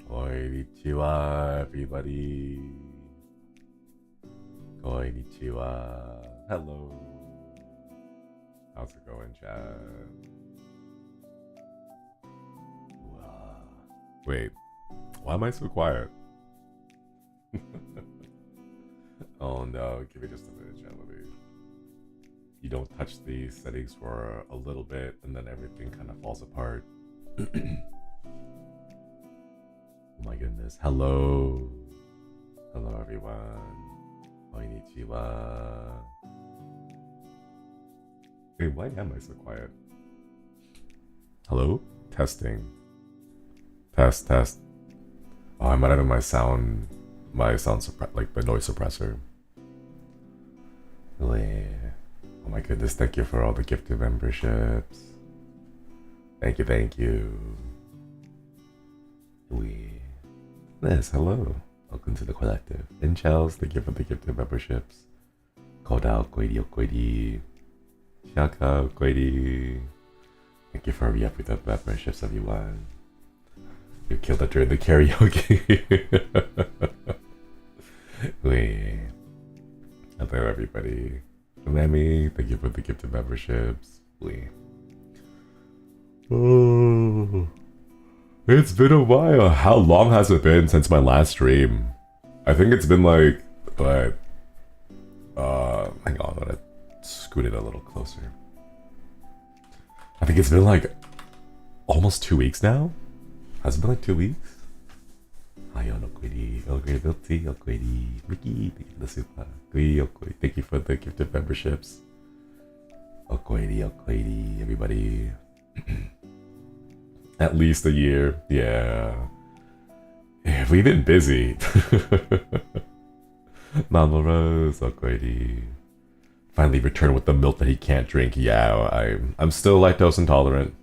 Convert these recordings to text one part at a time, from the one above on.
Konnichiwa, everybody. Konnichiwa. Hello. How's it going, chat? Wait, why am I so quiet? Oh no, give me just a minute, chat. You don't touch the settings for a little bit and then everything kind of falls apart. Oh my goodness. Hello. Hello, everyone. Konnichiwa. Wait, why am I so quiet? Hello? Testing. Test, test. Oh, I might have my sound like the noise suppressor. Wait. Oh my goodness, thank you for all the gifted memberships. Thank you, thank you. Yes, hello. Welcome to the collective. Inchels, thank you for the gifted memberships. Kodao, Koidi, Okoidi. Shaka, Okoidi. Thank you for re-upping the memberships, everyone. You killed it during the karaoke. Hello, everybody. Lemmy, thank you for the gifted memberships. Oh, it's been a while. How long has it been since my last stream? I think it's been like, but hang on, I'm gonna scoot it a little closer. I think it's been like almost 2 weeks now. Has it been like 2 weeks? Hayo no Koidi, Okoidi, Okoidi, Mickey, thank you for the super. Okoidi, thank you for the gifted memberships. Okoidi, Okoidi, everybody. At least a year, yeah. We've been busy. Mama Rose, Okoidi. Finally returned with the milk that he can't drink. Yeah, I'm still lactose intolerant.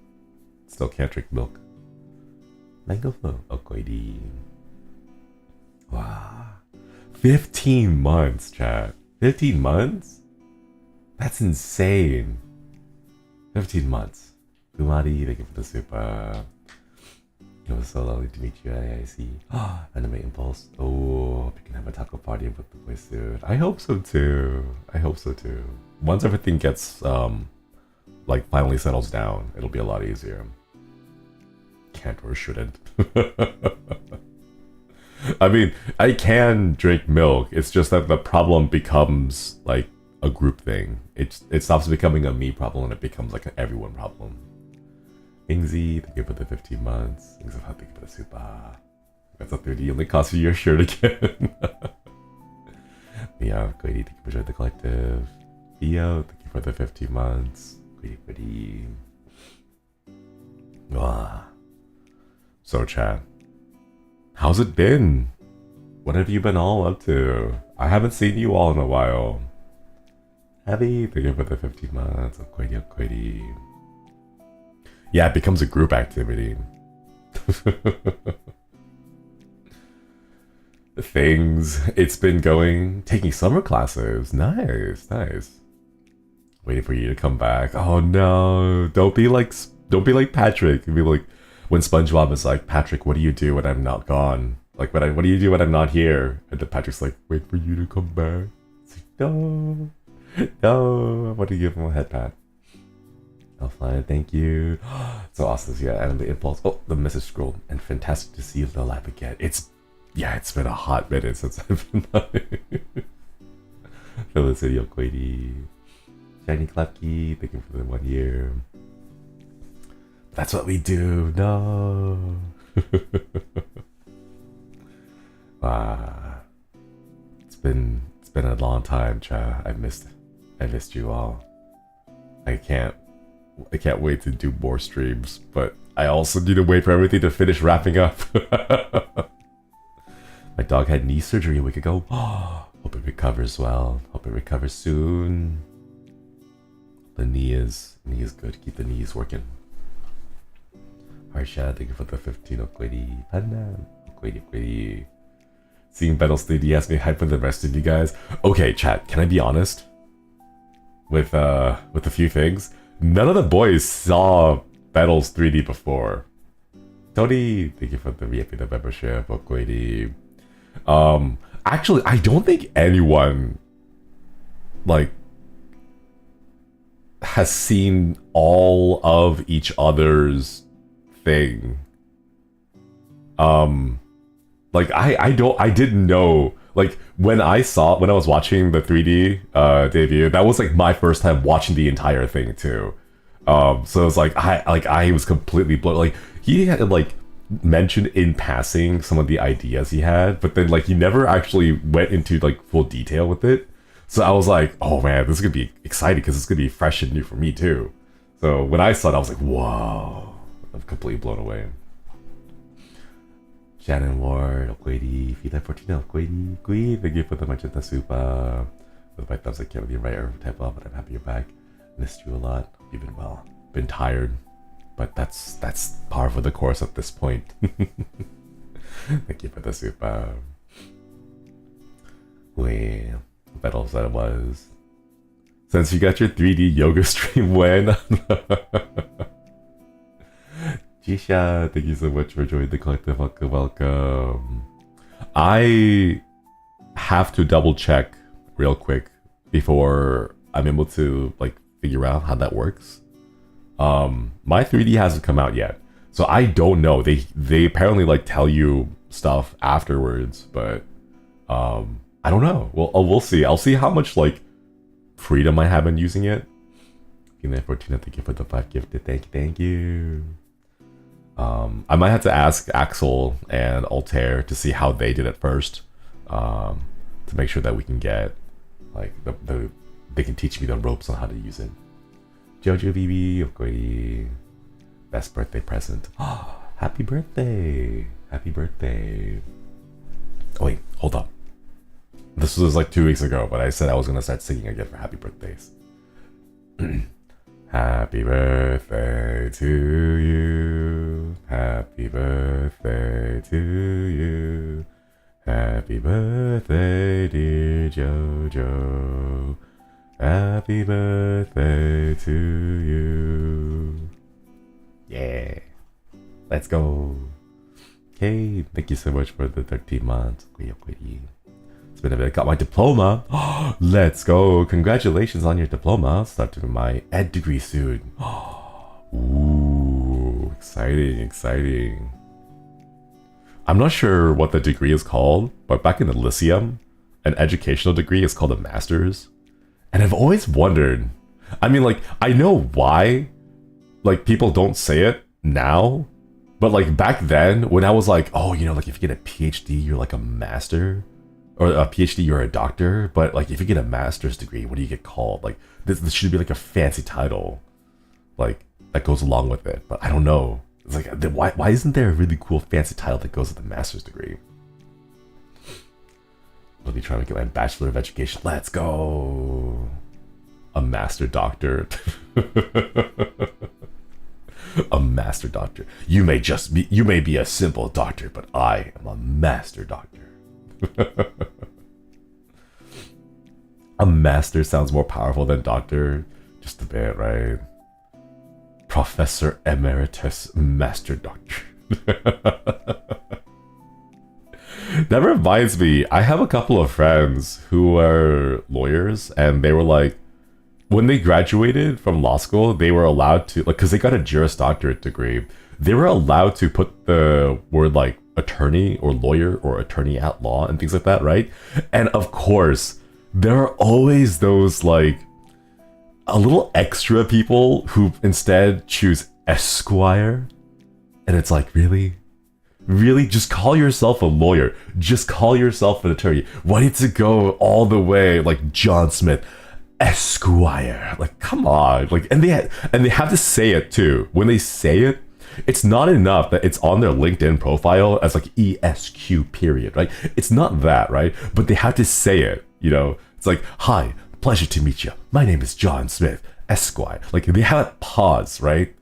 Still can't drink milk. Mango flow, Okoidi. Wow. 15 months, chat. 15 months? That's insane. 15 months. Kumari, thank you for the super. It was so lovely to meet you, I see. Anime Impulse. Oh, hope you can have a taco party with the boys soon. I hope so too. I hope so too. Once everything gets, like, finally settles down, it'll be a lot easier. Can't or shouldn't. I mean, I can drink milk. It's just that the problem becomes like a group thing. It stops becoming a me problem and it becomes like an everyone problem. Ingzi, thank you for the 15 months. Thank you for the super. That's a 30. Only cost you your shirt again. Yeah, Goody, thank you for joining the collective. Theo, thank you for the 15 months. Goody. So, chat. How's it been? What have you been all up to? I haven't seen you all in a while. Heavy, thank you for the 15 months. Okoidi. Yeah, it becomes a group activity. Things. It's been going, taking summer classes. Nice. Waiting for you to come back. Oh no! Don't be like Patrick. Be like when SpongeBob is like, Patrick, what do you do when I'm not gone? Like, what do you do when I'm not here? And then Patrick's like, wait for you to come back. It's like, no, I want to give him a head pat. Offline, thank you. So awesome, yeah, and the impulse. Oh, the message scroll, and fantastic to see the lab again. It's been a hot minute since I've been live. Felicity Okoidi. Shiny Clapkey, thank you for the 1 year. That's what we do. No. It's been a long time, chat. I missed you all. I can't wait to do more streams, but I also need to wait for everything to finish wrapping up. My dog had knee surgery a week ago. Hope it recovers well. Hope it recovers soon. The knee is good. Keep the knees working. Harsha, thank you for the 15 Okoidi. Panda, Okoidi. Seeing Battles 3D has me hyped for the rest of you guys. Okay, chat, can I be honest? With a few things. None of the boys saw Battles 3D before. Tony, thank you for the VIP membership. Okwedi. Actually, I don't think anyone like has seen all of each other's thing. Like I didn't know, like when I was watching the 3D debut, that was like my first time watching the entire thing too. So it's like I was completely blown. Like he had like mentioned in passing some of the ideas he had, but then like he never actually went into like full detail with it. So I was like, oh man, this is gonna be exciting because it's gonna be fresh and new for me too. So when I saw it, I was like, whoa, I'm completely blown away. Shannon Ward, Okwedi, Fida Fortuna, Okwedi, thank you for the Magenta Super. With my thumbs, I can't really write or type up, but I'm happy you're back. Missed you a lot. You've been well. Been tired, but that's par for the course at this point. Thank you for the super. Wait, what else that was? Since you got your 3D yoga stream when? Jisha, thank you so much for joining the collective. Welcome. I have to double check real quick before I'm able to like figure out how that works. My 3D hasn't come out yet, so I don't know. They apparently like tell you stuff afterwards, but I don't know. We'll see. I'll see how much like freedom I have in using it. Fortuna, thank you for the 5 gifted. Thank you. I might have to ask Axel and Altair to see how they did it first, to make sure that we can get like they can teach me the ropes on how to use it. Jojo BB, Okwedi, best birthday present. Oh, happy birthday! Happy birthday! Oh wait, hold up. This was like 2 weeks ago, but I said I was gonna start singing again for happy birthdays. Happy birthday to you. Happy birthday to you. Happy birthday, dear Jojo. Happy birthday to you. Yeah. Let's go. Okay, thank you so much for the 13 months. It's been a bit. Got my diploma. Let's go. Congratulations on your diploma. I'll start doing my ed degree soon. Ooh, exciting. I'm not sure what the degree is called, but back in the Lyceum, an educational degree is called a master's. And I've always wondered, I mean, like, I know why, like, people don't say it now, but, like, back then, when I was like, oh, you know, like, if you get a PhD, you're, like, a master, or a PhD, you're a doctor, but, like, if you get a master's degree, what do you get called? Like, this should be, like, a fancy title, like, that goes along with it, but I don't know. It's like, why isn't there a really cool fancy title that goes with a master's degree? I'll be trying to get my Bachelor of Education. Let's go. A master doctor. A master doctor. You may be a simple doctor, but I am a master doctor. A master sounds more powerful than doctor. Just a bit, right? Professor Emeritus Master Doctor. That reminds me, I have a couple of friends who are lawyers, and they were like, when they graduated from law school, they were allowed to, like, because they got a Juris Doctorate degree, they were allowed to put the word, like, attorney or lawyer or attorney at law and things like that, right? And of course, there are always those, like, a little extra people who instead choose Esquire. And it's like, really? Really? Just call yourself a lawyer. Just call yourself an attorney. Why need to go all the way like John Smith, Esquire? Like, come on. Like, and they have to say it too. When they say it, it's not enough that it's on their LinkedIn profile as like ESQ period, right? It's not that, right? But they have to say it, you know? It's like, hi, pleasure to meet you. My name is John Smith, Esquire. Like, they have that pause, right?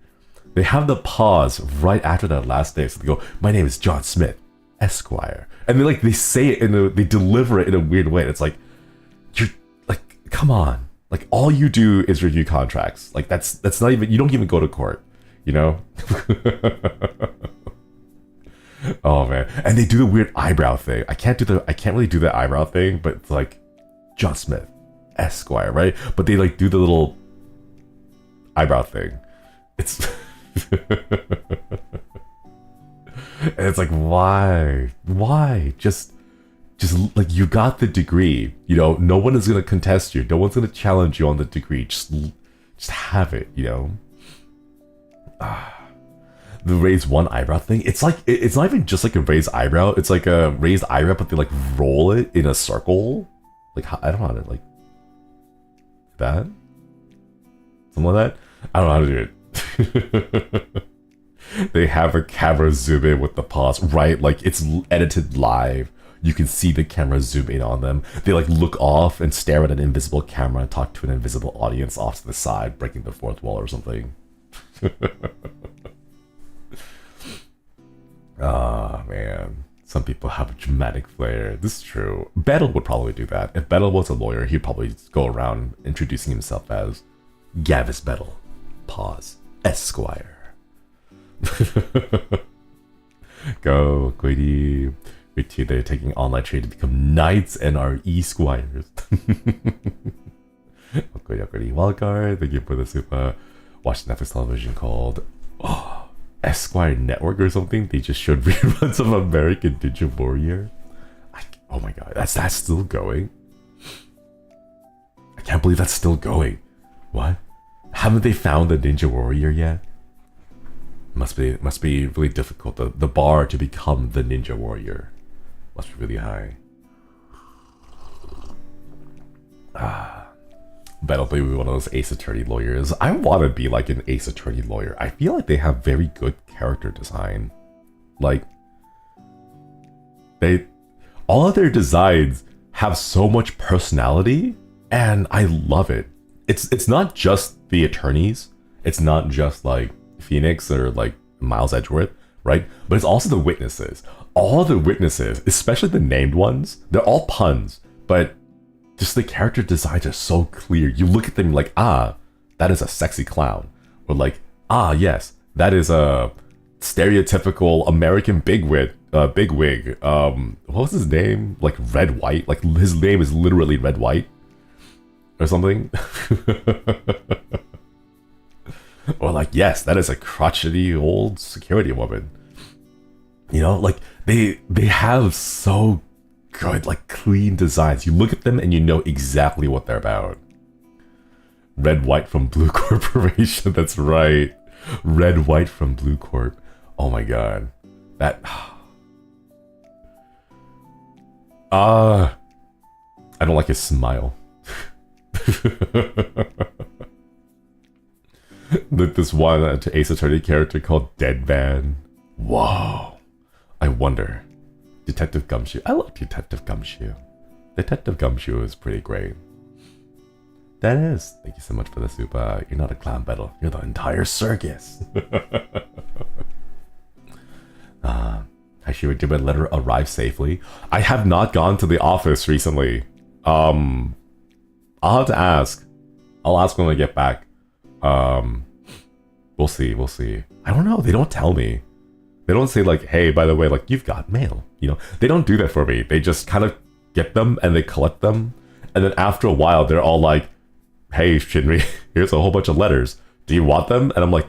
They have the pause right after that last name. So they go, my name is John Smith, Esquire. And they say it they deliver it in a weird way. And it's like, you're like, come on. Like, all you do is review contracts. Like, that's not even, you don't even go to court, you know? Oh man, and they do the weird eyebrow thing. I can't really do the eyebrow thing, but it's like John Smith, Esquire, right? But they like do the little eyebrow thing. It's and it's like, why? Just like, you got the degree, you know. No one is gonna contest you. No one's gonna challenge you on the degree. Just have it, you know. The raised one eyebrow thing. It's like, it's not even just like a raised eyebrow. It's like a raised eyebrow, but they like roll it in a circle. Like, I don't know how to like that. Something like that. I don't know how to do it. They have a camera zoom in with the pause, right? Like, it's edited live. You can see the camera zoom in on them. They like look off and stare at an invisible camera and talk to an invisible audience off to the side, breaking the fourth wall or something. Ah, man. Some people have a dramatic flair. This is true. Battle would probably do that. If Battle was a lawyer, he'd probably go around introducing himself as Gavis Battle. Pause. Esquire. Go, Quady. Wait till they're taking online trade to become knights and are e-squires. Okay, Wildcard, thank you for the super. Watch Netflix television called Esquire Network or something. They just showed reruns of American Ninja Warrior. Oh my god, that's still going? I can't believe that's still going. What? Haven't they found the Ninja Warrior yet? Must be really difficult. The bar to become the Ninja Warrior must be really high. Bet I'll be one of those Ace Attorney lawyers. I want to be like an Ace Attorney lawyer. I feel like they have very good character design. Like, all of their designs have so much personality, and I love it. It's not just the attorneys. It's not just like Phoenix or like Miles Edgeworth, right? But it's also the witnesses. All the witnesses, especially the named ones, they're all puns, but just the character designs are so clear. You look at them like, ah, that is a sexy clown. Or like, ah, yes, that is a stereotypical American bigwig. What was his name? Like Red White? Like his name is literally Red White or something. Or like, yes, that is a crotchety old security woman. You know, like they have so good, like clean designs. You look at them and you know exactly what they're about. Red White from Blue Corporation. That's right. Red White from Blue Corp. Oh my god. That I don't like his smile. This one to Ace Attorney character called Dead Man. Whoa. I wonder. Detective Gumshoe. I love Detective Gumshoe. Detective Gumshoe is pretty great. That is. Thank you so much for the super. You're not a clown battle. You're the entire circus. Actually, did my letter arrive safely? I have not gone to the office recently. I'll have to ask. I'll ask when I get back. We'll see. I don't know. They don't tell me. They don't say like, hey, by the way, like, you've got mail. You know, they don't do that for me. They just kind of get them and they collect them. And then after a while, they're all like, hey, Shinri, here's a whole bunch of letters. Do you want them? And I'm like,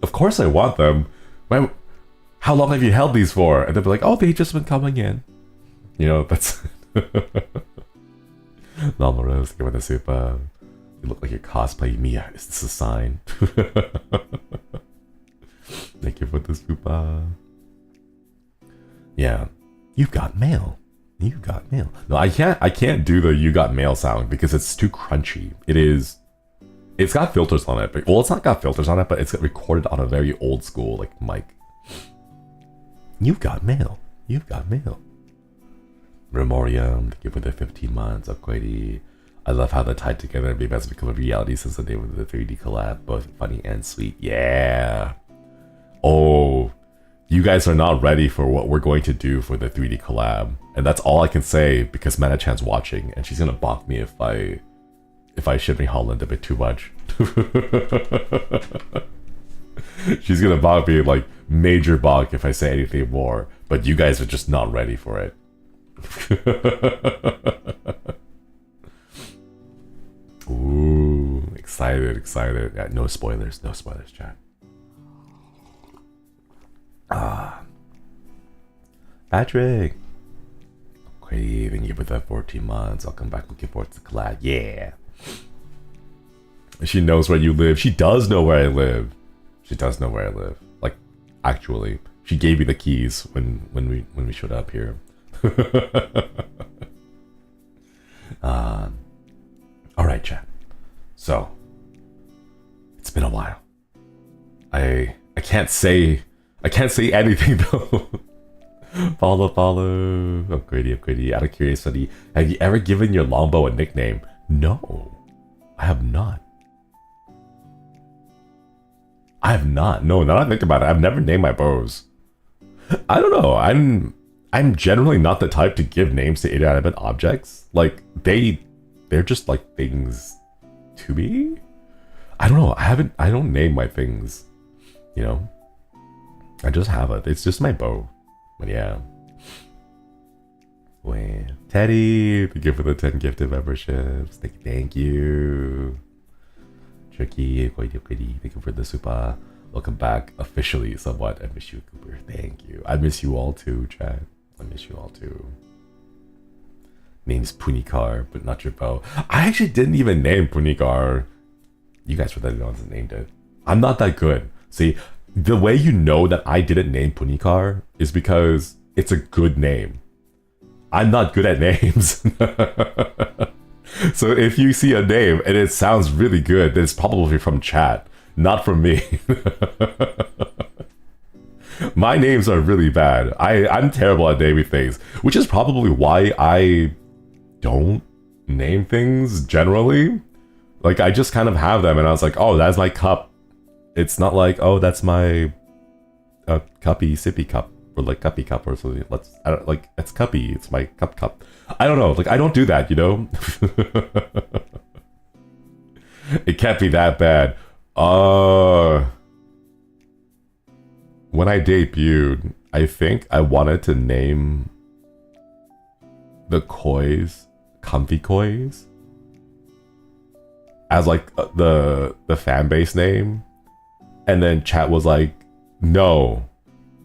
of course I want them. How long have you held these for? And they'll be like, oh, they've just been coming in. You know, that's... Lama Rose, give me the super. You look like you're cosplaying Mia. Is this a sign? Thank you for the super. Yeah. You've got mail. You've got mail. No, I can't do the you got mail sound because it's too crunchy. It's got filters on it, but well, it's not got filters on it, but it's recorded on a very old school like mic. You've got mail. You've got mail. Remorium, thank you for the 15 months, Upgrady. I love how they're tied together and maybe has become a reality since the name of the 3D collab, both funny and sweet. Yeah. Oh, you guys are not ready for what we're going to do for the 3D collab. And that's all I can say because Mana-chan's watching and she's gonna bonk me if I Shinri Holland a bit too much. She's gonna bonk me like, major balk if I say anything more, but you guys are just not ready for it. Ooh, excited. Yeah, no spoilers, chat. Patrick. Okay, thank you for that 14 months. I'll come back looking forward to collab. Yeah. She knows where you live. She does know where I live. Like, actually, she gave me the keys when we showed up here. All right, chat. So, it's been a while. I can't say anything though. follow. Upgrady. Out of curiosity, have you ever given your longbow a nickname? No, I have not. No, now that I think about it, I've never named my bows. I don't know. I'm generally not the type to give names to inanimate objects. Like they're just like things to me. I don't know. I don't name my things. You know. I just have it. It's just my bow. But yeah. Wait, Teddy, thank you for the 10 gifted memberships. Thank you. Tricky, thank you for the super. Welcome back officially, somewhat. I miss you, Cooper. Thank you. I miss you all too, chat. I miss you all too. Name's Punikar, but not your bow. I actually didn't even name Punikar. You guys were the ones that named it. I'm not that good. See, the way you know that I didn't name Punikar is because it's a good name. I'm not good at names. So if you see a name and it sounds really good, then it's probably from chat, not from me. My names are really bad. I'm terrible at naming things, which is probably why I don't name things generally. Like, I just kind of have them and I was like, oh, that's my cup. It's not like, oh, that's my cuppy sippy cup, or like cuppy cup or something. I don't like, it's cuppy. It's my cup. I don't know. Like, I don't do that, you know. It can't be that bad. When I debuted, I think I wanted to name the kois Comfy Kois as like the fan base name. And then chat was like, no,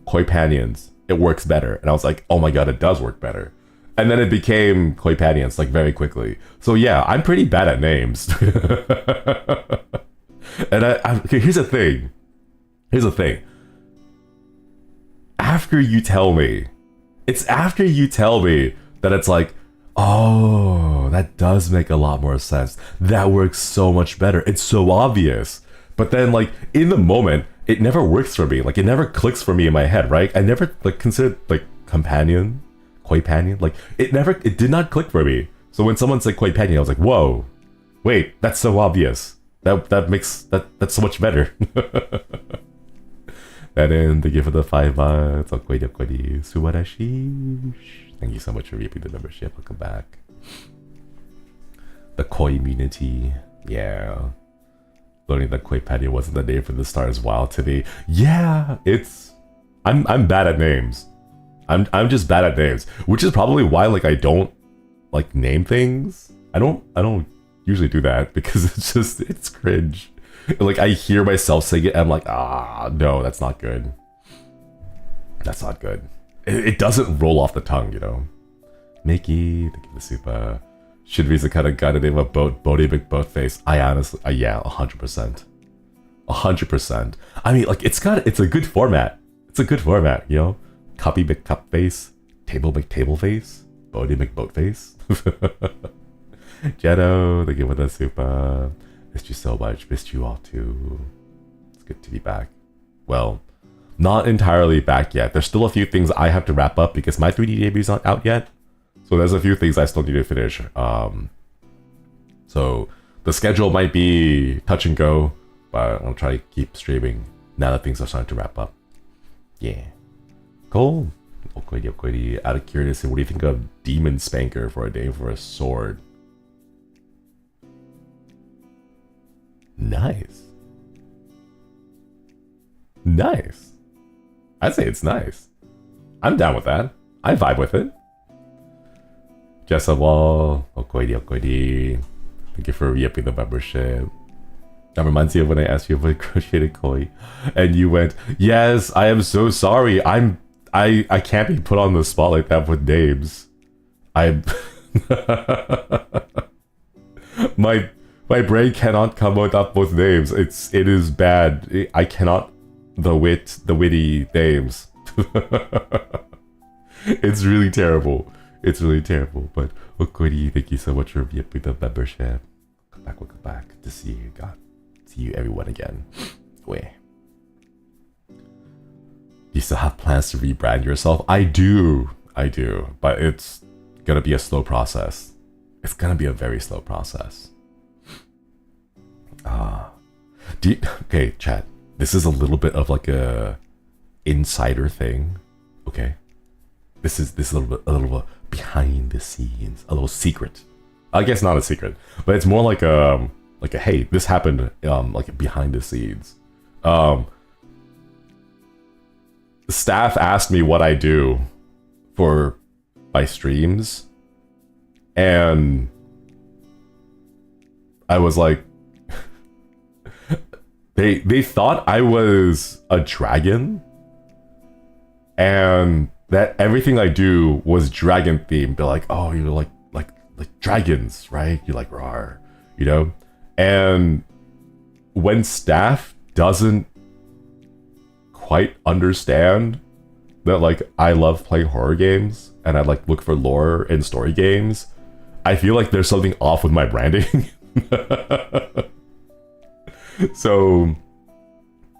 Koi Panions, it works better. And I was like, oh my god, it does work better. And then it became Koi Panions like very quickly. So yeah, I'm pretty bad at names. And okay, here's the thing. After you tell me that it's like, oh, that does make a lot more sense. That works so much better. It's so obvious. But then, like, in the moment, it never works for me. Like, it never clicks for me in my head, right? I never, like, considered, like, companion, Koi Panion. Like, it did not click for me. So when someone said Koi Panion, I was like, whoa, wait, that's so obvious. That's so much better. And then thank you for the 5 months. Subarashi. Thank you so much for reaping the membership. Welcome back. The Koi immunity. Yeah. Learning that Koi Patio wasn't the name for the stars wild to me. Yeah, I'm bad at names. I'm just bad at names, which is probably why like I don't like name things. I don't usually do that because it's cringe. Like I hear myself saying it and I'm like, no, that's not good. That's not good. It doesn't roll off the tongue, you know. Mickey, thank you for the super. Shinri's the kind of guy to name a boat, Bodie McBoatface. I honestly, yeah, 100%. 100%. I mean, like, it's a good format. It's a good format, you know? Cuppy McCupface, Table McTableface, Bodie McBoatface. Jetto, thank you for the super. Missed you so much. Missed you all too. It's good to be back. Well, not entirely back yet. There's still a few things I have to wrap up because my 3D debut's not out yet. So there's a few things I still need to finish. So the schedule might be touch and go, but I'll try to keep streaming now that things are starting to wrap up. Yeah. Cool. Okoidi. Out of curiosity, what do you think of Demon Spanker for a name for a sword? Nice. I'd say it's nice. I'm down with that. I vibe with it. Jessa Wall, Okoidi Okoidi. Thank you for re-upping the membership. That reminds me of when I asked you if I crocheted koi, and you went, "Yes, I am so sorry. I can't be put on the spot like that with names. I my brain cannot come up with names. It is bad. I cannot the witty names. It's really terrible. It's really terrible. But Okori, thank you so much for being the membership. Welcome back. Good to see you. God, see you everyone again. Wait. You still have plans to rebrand yourself? I do. But it's gonna be a slow process. It's gonna be a very slow process. Okay, chat. This is a little bit of like a insider thing. Okay. This is a little bit behind the scenes, a little secret. I guess not a secret, but it's more like a hey, this happened like behind the scenes. Staff asked me what I do for my streams, and I was like, they thought I was a dragon, and that everything I do was dragon themed. They're like, oh, you're like dragons, right? You're like rawr, you know? And when staff doesn't quite understand that like I love playing horror games and I like look for lore in story games, I feel like there's something off with my branding. So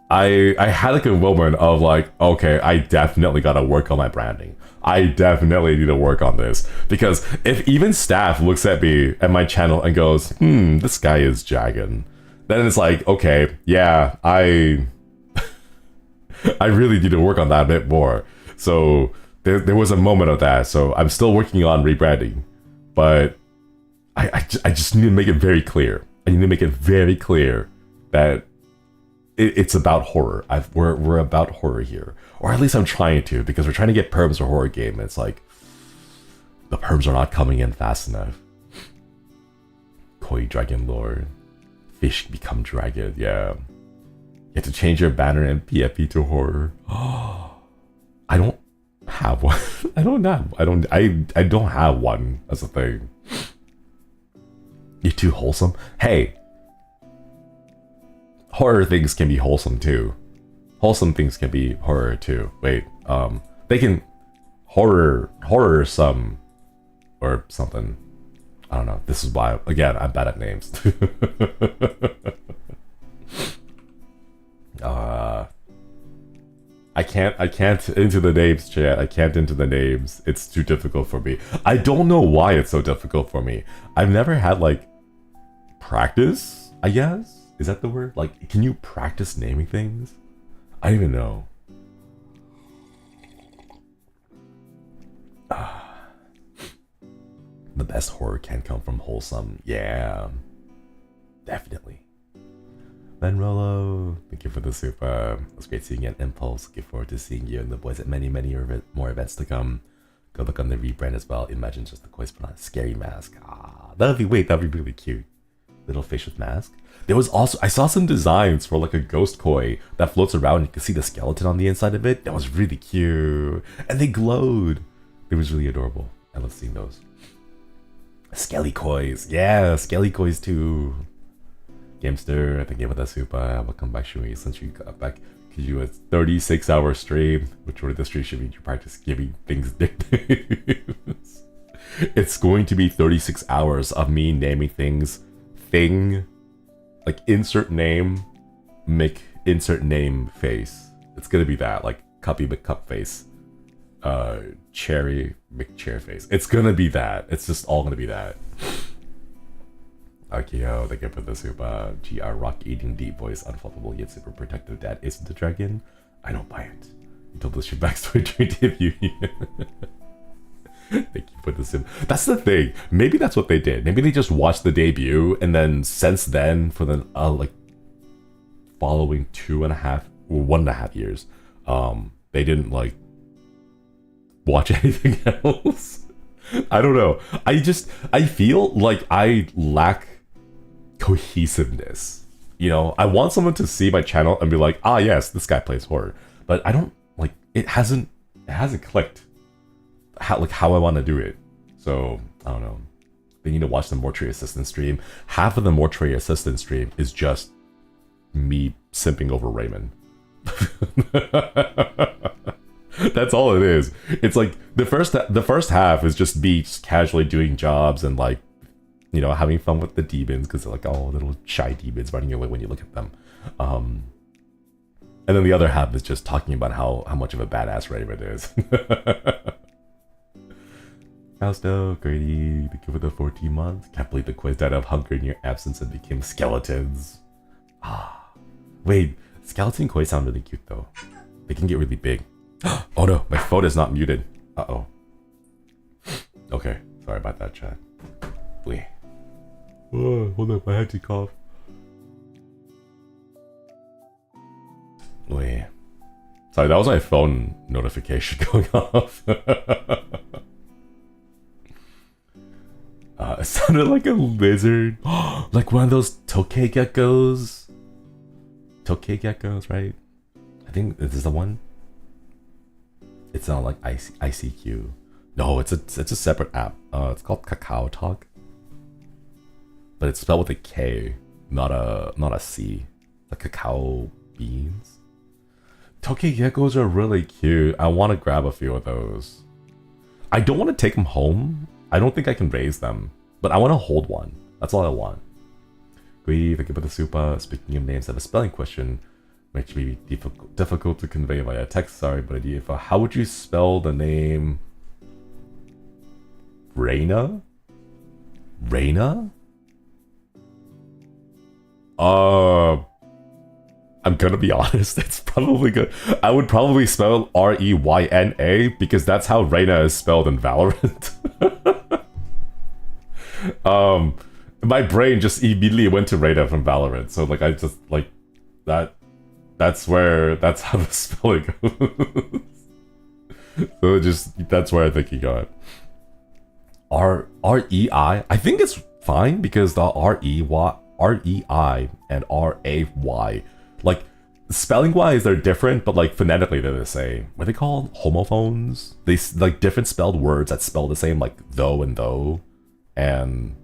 I had like a moment of like, okay, I definitely gotta work on my branding. I definitely need to work on this, because if even staff looks at me and my channel and goes, this guy is dragon, then it's like, okay, yeah, I really need to work on that a bit more. So there was a moment of that. So I'm still working on rebranding, but I just need to make it very clear. I need to make it very clear that it's about horror. We're about horror here, or at least I'm trying to, because we're trying to get perms for horror game, and it's like the perms are not coming in fast enough. Koi dragon lore, fish become dragon. Yeah, you have to change your banner and PFP to horror. I don't have one. I don't have one. That's the thing. You're too wholesome. Hey. Horror things can be wholesome too. Wholesome things can be horror too. Wait, they can horror some or something. I don't know. This is why, again, I'm bad at names. I can't into the names, chat. I can't into the names. It's too difficult for me. I don't know why it's so difficult for me. I've never had like practice, I guess. Is that the word? Like, can you practice naming things? I don't even know. The best horror can come from wholesome. Yeah. Definitely. Ben Rolo, thank you for the super. It was great seeing you at Impulse. Looking forward to seeing you and the boys at many more events to come. Go look on the rebrand as well. Imagine just the boys put on a scary mask. That'd be really cute. Little fish with mask. There was also, I saw some designs for like a ghost koi that floats around. You can see the skeleton on the inside of it. That was really cute. And they glowed. It was really adorable. I love seeing those. Skelly kois. Yeah, skelly kois too. Gamester, I think you with that super. Welcome back, Shinri. Since you got back, because you a 36-hour stream, which one of the streams should be you practice giving things nicknames. It's going to be 36 hours of me naming things thing, like insert name, make insert name face. It's gonna be that, like Cuppy McCup face, Cherry McChair face. It's gonna be that. It's just all gonna be that. Arkeo, thank you for the super. GR Rock eating deep voice, unflappable yet super protective dad isn't the dragon. I don't buy it. You told us your backstory during debut. Thank you for the sim. That's the thing. Maybe that's what they did. Maybe they just watched the debut, and then since then, for the like following 1.5 years, they didn't like watch anything else. I don't know. I feel like I lack cohesiveness. You know, I want someone to see my channel and be like, ah, yes, this guy plays horror. But I don't like it hasn't clicked how I want to do it. So I don't know. They need to watch the Mortuary Assistant stream. Half of the Mortuary Assistant stream is just me simping over Raymond. That's all it is. It's like the first half is just me just casually doing jobs and like, you know, having fun with the demons because they're like, oh, little shy demons running away when you look at them. And then the other half is just talking about how much of a badass Raymond is. Fausto, Grady, thank you for the 14 months. Can't believe the quiz died of hunger in your absence and became skeletons. Ah, wait, skeleton quiz sound really cute though. They can get really big. Oh no, my phone is not muted. Uh-oh. Okay, sorry about that, chat. Wait. Oh, hold up, I had to cough. Wait. Sorry, that was my phone notification going off. It sounded like a lizard. Like one of those tokay geckos. Tokay geckos, right? I think this is the one. It's not like ICQ. No, it's a separate app. It's called Kakao Talk. But it's spelled with a K, not a C. Like cacao beans. Tokay geckos are really cute. I want to grab a few of those. I don't want to take them home. I don't think I can raise them. But I want to hold one. That's all I want. Greedy, thank you for the super. Speaking of names, I have a spelling question. Which may be difficult to convey via text. Sorry, but idea for how would you spell the name Reina? Reina? I'm gonna be honest, it's probably good. I would probably spell R-E-Y-N-A because that's how Reina is spelled in Valorant. My brain just immediately went to Reina from Valorant, so like I just like that. That's how the spelling goes. So that's where I think he got R-E-I. I think it's fine because the R-E-I and R-A-Y, like spelling wise they're different, but like phonetically they're the same. What are they called? Homophones? They like different spelled words that spell the same, like though and though, and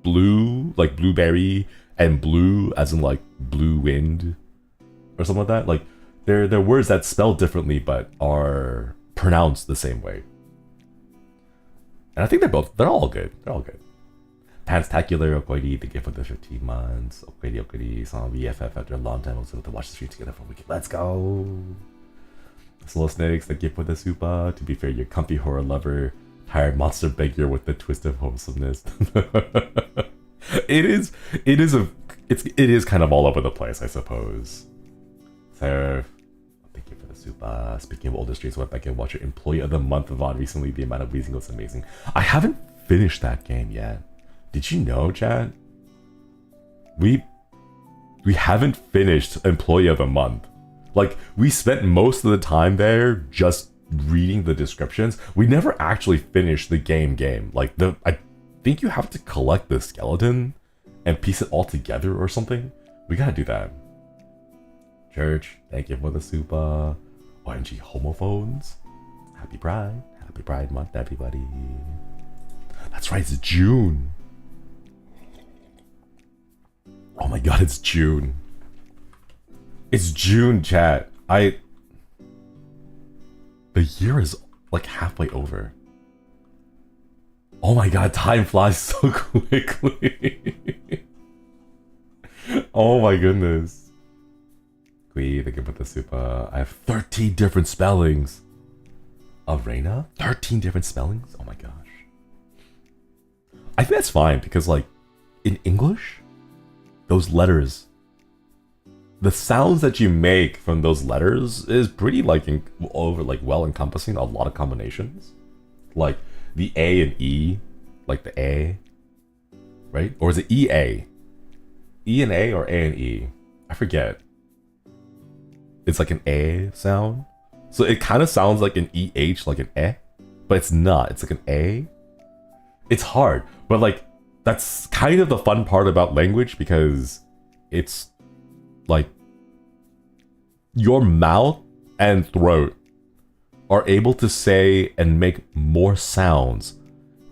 blue, like blueberry, and blue as in like blue wind or something like that. Like they're words that spell differently but are pronounced the same way. And I think they're all good. They're all good. Panstacular, Okoidi, thank you for the 15 months. Okoidi, saw VFF after a long time. Also to watch the stream together for a week. Let's go. Slow Snakes, thank you for the super. To be fair, you're comfy horror lover. Tired monster beggar with the twist of wholesomeness. It is kind of all over the place, I suppose. So, thank you for the super. Speaking of older streets, I went back and watched your Employee of the Month VOD recently. The amount of wheezing was amazing. I haven't finished that game yet. Did you know, Chad? We haven't finished Employee of the Month. Like, we spent most of the time there just reading the descriptions. We never actually finished the game. Like, I think you have to collect the skeleton and piece it all together or something. We gotta do that. Church, thank you for the super. OMG, homophones. Happy Pride Month, everybody. That's right, it's June. Oh my god, it's June. It's June, chat. The year is like halfway over. Oh my god, time flies so quickly. Oh my goodness. Gui, thank you for the super. I have 13 different spellings. Of Reina? 13 different spellings? Oh my gosh. I think that's fine because like in English, those letters, the sounds that you make from those letters is pretty like well encompassing a lot of combinations. Like the A and E, like the A, right? Or is it EA? E and A or A and E? I forget. It's like an A sound. So it kind of sounds like an EH, like an eh, but it's not. It's like an A. It's hard, but like that's kind of the fun part about language, because it's like your mouth and throat are able to say and make more sounds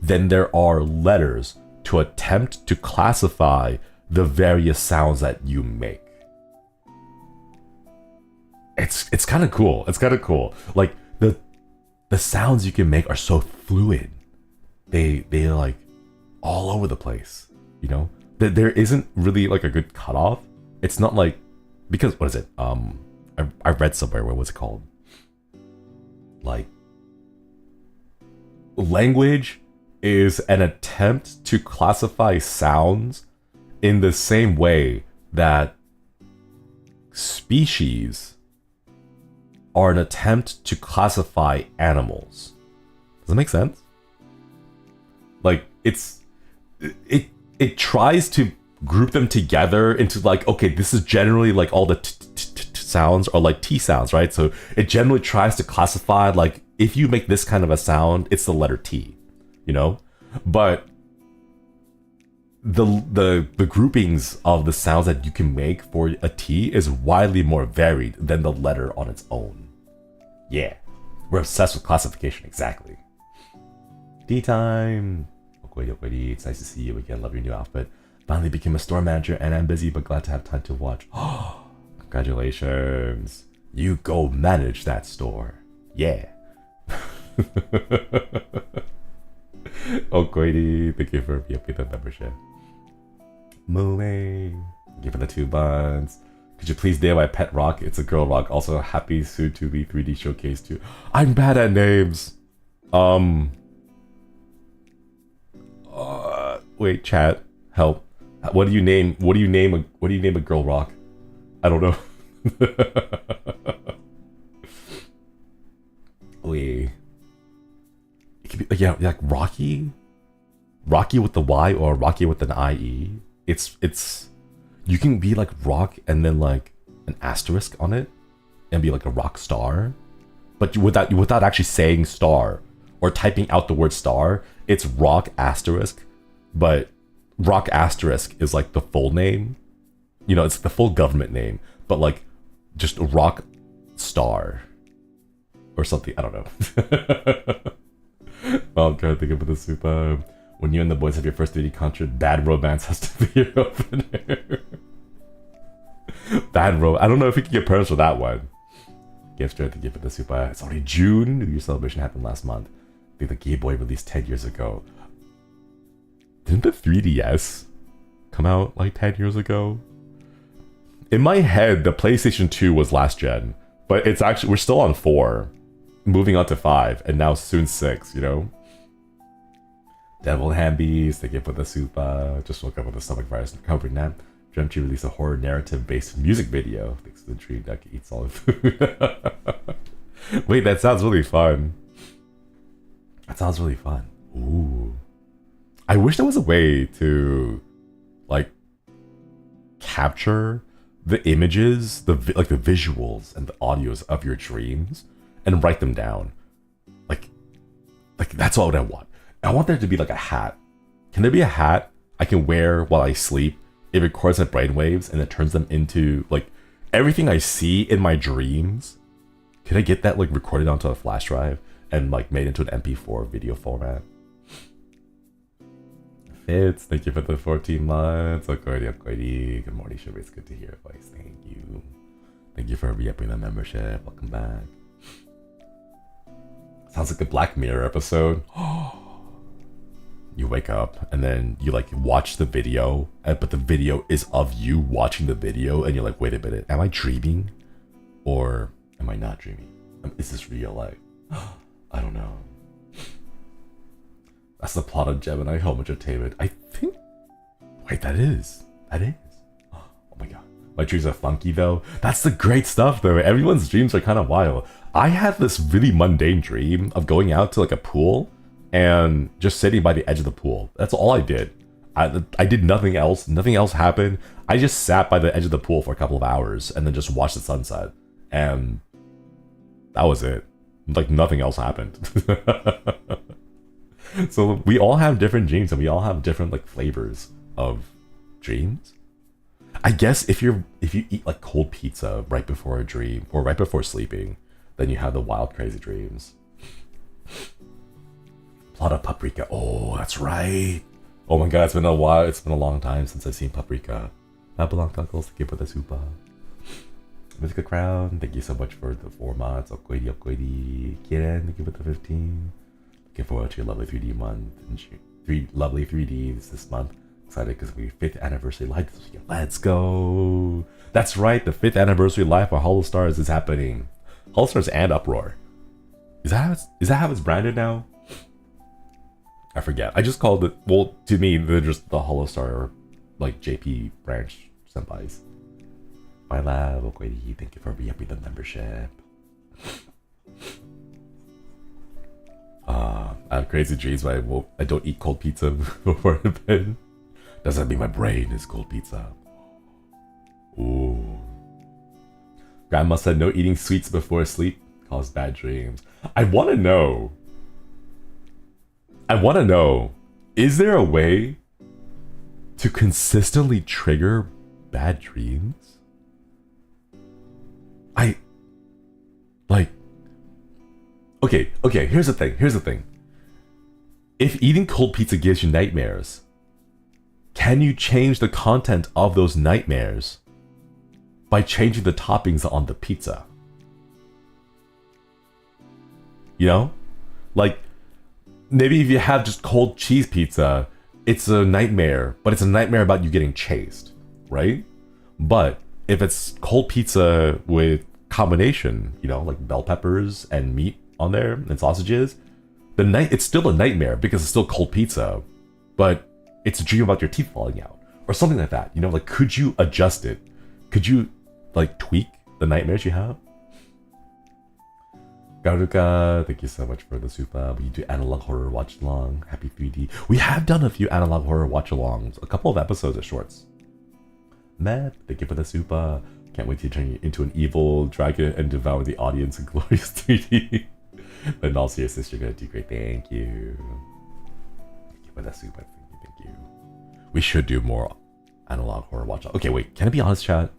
than there are letters to attempt to classify the various sounds that you make. It's kind of cool. It's kind of cool. Like the sounds you can make are so fluid. They're like all over the place, you know? There isn't really like a good cutoff. It's not like, because what is it? I read somewhere, what was it called? Like, language is an attempt to classify sounds in the same way that species are an attempt to classify animals. Does that make sense? Like, it tries to group them together into like, okay, this is generally like all the sounds are like T sounds, right? So it generally tries to classify, like, if you make this kind of a sound, it's the letter T, you know? But the groupings of the sounds that you can make for a T is widely more varied than the letter on its own. Yeah, we're obsessed with classification, exactly. Tea time. It's nice to see you again. Love your new outfit. Finally became a store manager and I'm busy but glad to have time to watch. Congratulations. You go manage that store. Yeah. Okoidi, thank you for the membership. Moving. Thank you for the 2 months. Could you please name my pet rock? It's a girl rock. Also, happy soon to be 3D showcase too. I'm bad at names. Wait, chat. Help. What do you name a girl rock? I don't know. Wait. It could be like Rocky? Rocky with the Y or Rocky with an IE. It's you can be like rock and then like an asterisk on it and be like a rock star. But without actually saying star or typing out the word star, it's rock asterisk. But rock asterisk is like the full name. You know, it's the full government name, but like just rock star or something. I don't know. Well, I'm trying to think about the super. When you and the boys have your first 3D concert, Bad Romance has to be your opener. Bad Romance. I don't know if we can get perms for that one. Gift straight to give it the super. It's already June. New Year celebration happened last month. I think the Game Boy released 10 years ago. Didn't the 3DS come out like 10 years ago? In my head, the PlayStation 2 was last gen, but it's actually, we're still on 4, moving on to 5, and now soon 6, you know? Devil Hambies, thank you for the super. Just woke up with a stomach virus and recovering that. Junji released a horror narrative-based music video. Thanks to the dream that can eat solid food. Wait, that sounds really fun. That sounds really fun. Ooh. I wish there was a way to, like, capture the images, the visuals and the audios of your dreams and write them down. Like that's all I want. I want there to be like a hat. Can there be a hat I can wear while I sleep? It records my brainwaves and it turns them into like everything I see in my dreams. Can I get that like recorded onto a flash drive and like made into an MP4 video format? Fitz, thank you for the 14 months. Good morning, Shinri. It's good to hear your voice. Thank you. Thank you for re-upping the membership. Welcome back. Sounds like a Black Mirror episode. You wake up and then you like watch the video, but the video is of you watching the video, and you're like, wait a minute, am I dreaming? Or am I not dreaming? Is this real life? I don't know. That's the plot of Gemini Home Entertainment. I think... Wait, that is. Oh my god. My dreams are funky though. That's the great stuff though. Everyone's dreams are kind of wild. I had this really mundane dream of going out to like a pool and just sitting by the edge of the pool. That's all I did. I did nothing else. Nothing else happened. I just sat by the edge of the pool for a couple of hours and then just watched the sunset. And that was it. Like nothing else happened. So we all have different dreams and we all have different like flavors of dreams. I guess if you eat like cold pizza right before a dream or right before sleeping, then you have the wild crazy dreams. Plot of paprika. Oh, that's right. Oh my god, it's been a while. It's been a long time since I've seen paprika. Babylon Cockles, thank you for the super. Mythical Crown, thank you so much for the 4 months. Okoidi, Okoidi. Kiren, thank you for the 15. Looking forward to your lovely 3D month. And 3 lovely 3Ds this month. Excited because we 5th anniversary live this weekend. Let's go. That's right, the 5th anniversary live for HOLOSTARS is happening. HOLOSTARS and Uproar. Is that how it's branded now? I forget. I just called it, well, to me, they're just the HOLOSTAR, like JP branch senpais. My lab, Okoidi, thank you for re-upping the membership. I have crazy dreams, but I don't eat cold pizza before bed. Does that mean my brain is cold pizza? Ooh. Grandma said no eating sweets before sleep cause bad dreams. I want to know, is there a way to consistently trigger bad dreams? Okay, here's the thing. If eating cold pizza gives you nightmares, can you change the content of those nightmares by changing the toppings on the pizza? You know? Like, maybe if you have just cold cheese pizza, it's a nightmare, but it's a nightmare about you getting chased, right? But if it's cold pizza with combination, you know, like bell peppers and meat on there and sausages, it's still a nightmare because it's still cold pizza, but it's a dream about your teeth falling out or something like that. You know, like, could you adjust it? Could you like tweak the nightmares you have? Garuka, thank you so much for the super. We do analog horror watch along. Happy 3D. We have done a few analog horror watch alongs, a couple of episodes of shorts. Matt, thank you for the super. Can't wait to turn you into an evil dragon and devour the audience in glorious 3D. But in all seriousness, you're gonna do great. Thank you. Thank you for the super. Thank you. We should do more analog horror watch. Okay, wait. Can I be honest, chat?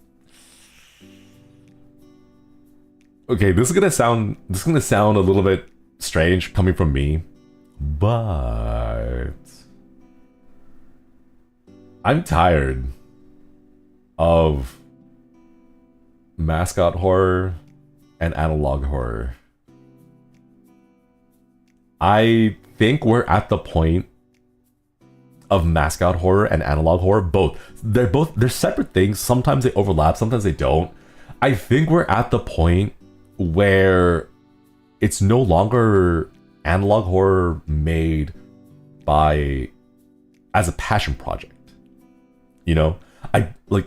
Okay, this is gonna sound a little bit strange coming from me, but I'm tired of mascot horror and analog horror. I think we're at the point of mascot horror and analog horror. They're separate things. Sometimes they overlap, sometimes they don't. I think we're at the point where it's no longer analog horror made as a passion project. You know? I like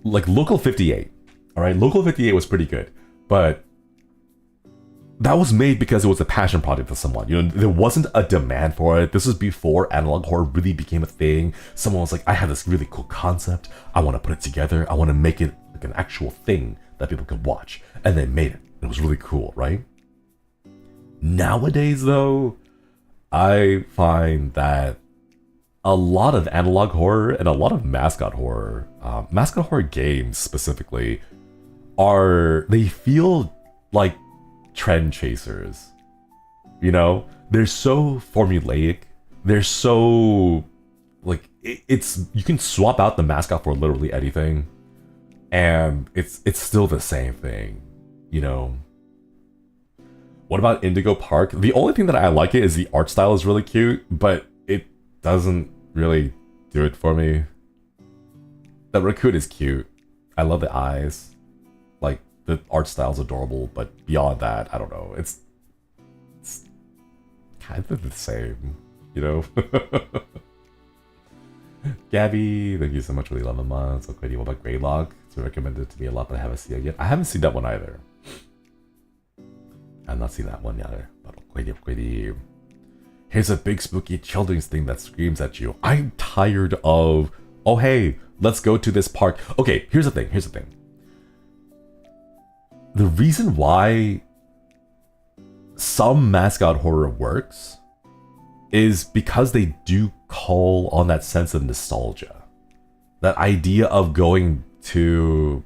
Local 58. Alright, Local 58 was pretty good, but that was made because it was a passion project for someone. You know, there wasn't a demand for it. This was before analog horror really became a thing. Someone was like, I have this really cool concept. I want to put it together. I want to make it like an actual thing that people could watch. And they made it. It was really cool, right? Nowadays, though, I find that a lot of analog horror and a lot of mascot horror games specifically, they feel like trend chasers. You know, they're so formulaic. They're so like you can swap out the mascot for literally anything, and it's still the same thing. You know. What about Indigo Park? The only thing that I like it is the art style is really cute, but it doesn't really do it for me. The raccoon is cute. I love the eyes. Like, the art style is adorable, but beyond that, I don't know. It's kind of the same, you know? Gabby, thank you so much for the 11 months. Okay, what about Greylock? It's been recommended to me a lot, but I haven't seen it yet. I haven't seen that one either. I've not seen that one either. But here's a big spooky children's thing that screams at you. I'm tired of, oh hey, let's go to this park. Okay, here's the thing. the reason why some mascot horror works is because they do call on that sense of nostalgia. That idea of going to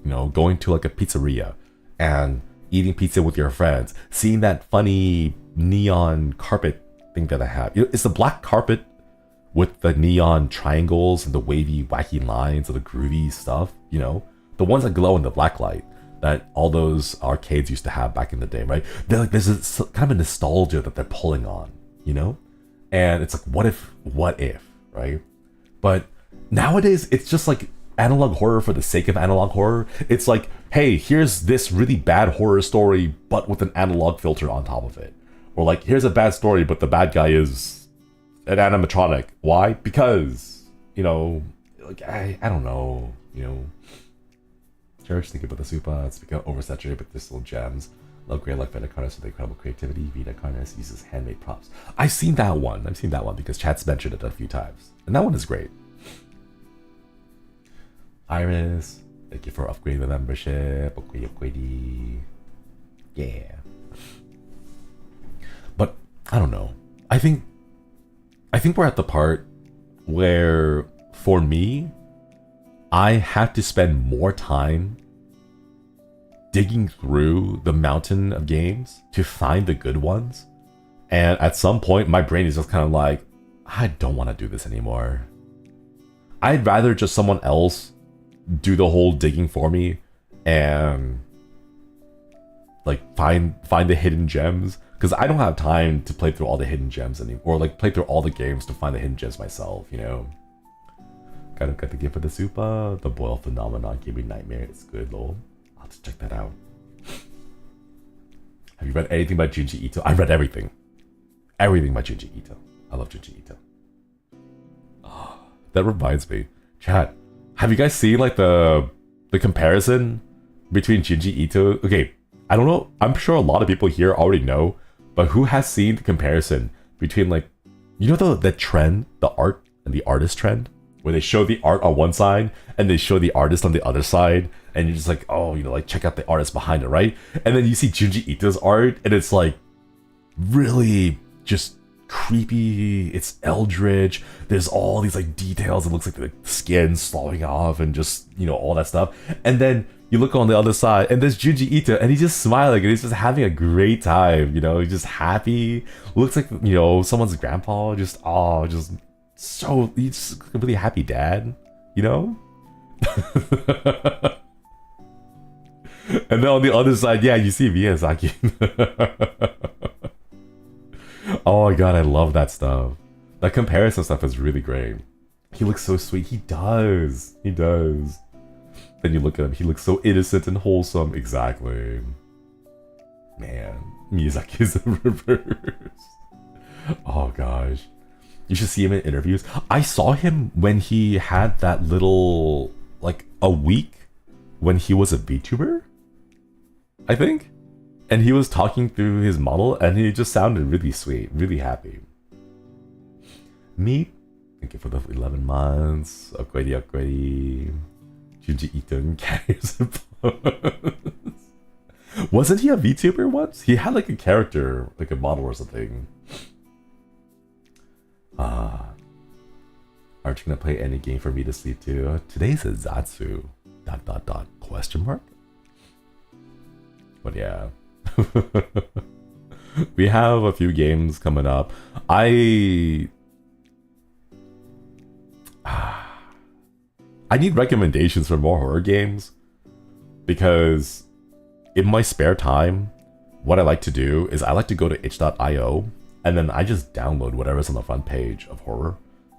like a pizzeria and eating pizza with your friends, seeing that funny neon carpet thing that I have. It's the black carpet with the neon triangles and the wavy, wacky lines and the groovy stuff, the ones that glow in the black light that all those arcades used to have back in the day, right? They're like, there's a kind of a nostalgia that they're pulling on, and it's like, what if, right? But nowadays, it's just like analog horror for the sake of analog horror. It's like, hey, here's this really bad horror story, but with an analog filter on top of it. Or like, here's a bad story, but the bad guy is an animatronic. Why? Because, like, I don't know, Church, thinking about the super, it's become oversaturated, but there's still gems. Love Grey like Vita Carnes with incredible creativity. Vita Carnes uses handmade props. I've seen that one because Chat's mentioned it a few times. And that one is great. Iris, thank you for upgrading the membership. Upgrade. Yeah. But I don't know. I think we're at the part where, for me, I have to spend more time digging through the mountain of games to find the good ones. And at some point, my brain is just kind of like, I don't want to do this anymore. I'd rather just someone else do the whole digging for me and like find the hidden gems, because I don't have time to play through all the hidden gems anymore, or like play through all the games to find the hidden gems myself, Gotta get the gift for the super. The boil phenomenon gave me nightmare. It's good, lol. I'll have to check that out. Have you read anything by Junji Ito? I read everything. Everything by Junji Ito. I love Junji Ito. Oh, that reminds me. Chat, have you guys seen like the comparison between Junji Ito? Okay, I don't know. I'm sure a lot of people here already know, but who has seen the comparison between like, the trend, the art and the artist trend? Where they show the art on one side and they show the artist on the other side, and you're just like, oh, like check out the artist behind it, right? And then you see Junji Ito's art and it's like really just creepy, it's eldritch, there's all these like details, it looks like the skin slowing off and just, all that stuff. And then you look on the other side and there's Junji Ito and he's just smiling and he's just having a great time, he's just happy, looks like, someone's grandpa, so he's a really happy dad, And then on the other side, yeah, you see Miyazaki. Oh my god, I love that stuff. That comparison stuff is really great. He looks so sweet. He does. Then you look at him, he looks so innocent and wholesome. Exactly. Man, Miyazaki is the reverse. Oh gosh. You should see him in interviews. I saw him when he had that little, like, a week when he was a VTuber, I think. And he was talking through his model and he just sounded really sweet, really happy. Me, thank you for the 11 months. Upgrade. Junji Ito carries a Wasn't he a VTuber once? He had like a character, like a model or something. Aren't you gonna play any game for me to sleep to? Today's a Zatsu ... question mark. But yeah. We have a few games coming up. I need recommendations for more horror games, because in my spare time, what I like to do is I like to go to itch.io and then I just download whatever's on the front page of horror.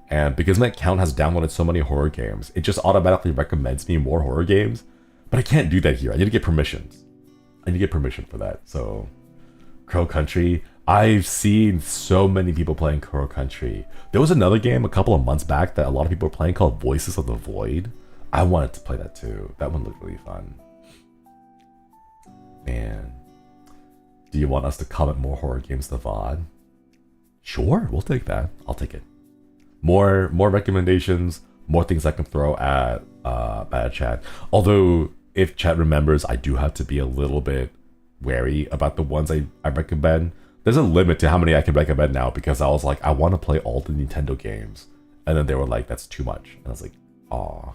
And because my account has downloaded so many horror games, it just automatically recommends me more horror games. But I can't do that here. I need to get permissions. I need to get permission for that. So, Crow Country. I've seen so many people playing Crow Country. There was another game a couple of months back that a lot of people were playing called Voices of the Void. I wanted to play that too. That one looked really fun. Man. Do you want us to comment more horror games to VOD? Sure, we'll take that. I'll take it. More recommendations, more things I can throw at bad chat. Although if chat remembers, I do have to be a little bit wary about the ones I recommend. There's a limit to how many I can recommend now because I was like, I want to play all the Nintendo games. And then they were like, that's too much. And I was like, aw.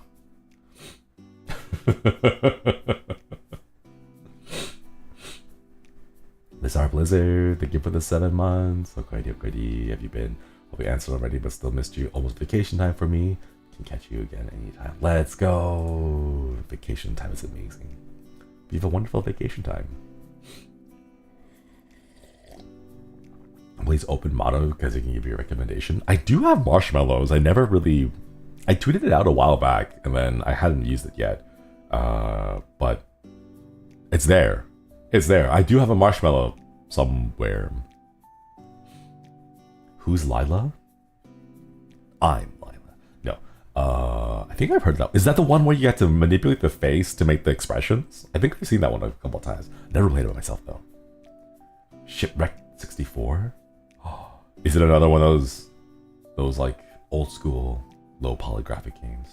Bizarre Blizzard, thank you for the 7 months. Okay, have you been? Hope we answered already, but still missed you. Almost vacation time for me. Can catch you again anytime. Let's go. Vacation time is amazing. You have a wonderful vacation time. Please open motto because I can give you a recommendation. I do have marshmallows. I tweeted it out a while back and then I hadn't used it yet. But it's there. It's there. I do have a marshmallow somewhere. Who's Lila? I'm Lila. No. I think I've heard that. Is that the one where you have to manipulate the face to make the expressions? I think I've seen that one a couple times. Never played it myself though. Shipwreck 64? Is it another one of those like old school low polygrammic games?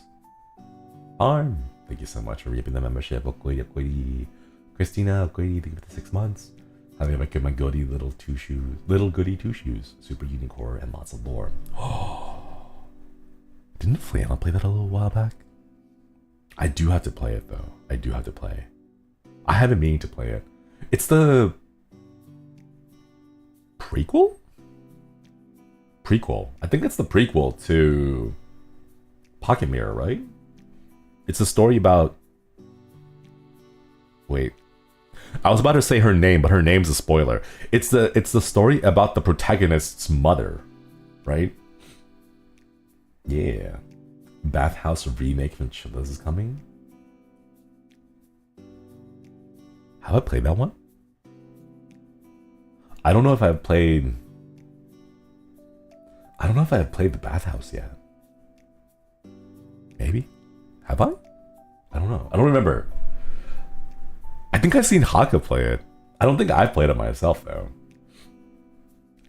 Arm, thank you so much for reaping the membership. Okwedi. Christina, Okwedi, thank you for the 6 months. Having a good my goody little two shoes, super unique horror and lots of lore. Didn't Flannel play that a little while back? I do have to play it though. I do have to play. I have been meaning to play it. It's the prequel? I think it's the prequel to Pocket Mirror, right? It's a story about... Wait. I was about to say her name, but her name's a spoiler. It's the story about the protagonist's mother, right? Yeah. Bathhouse remake from Chillers is coming. Have I played that one? I don't know if I've played... I don't know if I have played the Bathhouse yet. Maybe? Have I? I don't know. I don't remember. I think I've seen Haka play it. I don't think I've played it myself, though.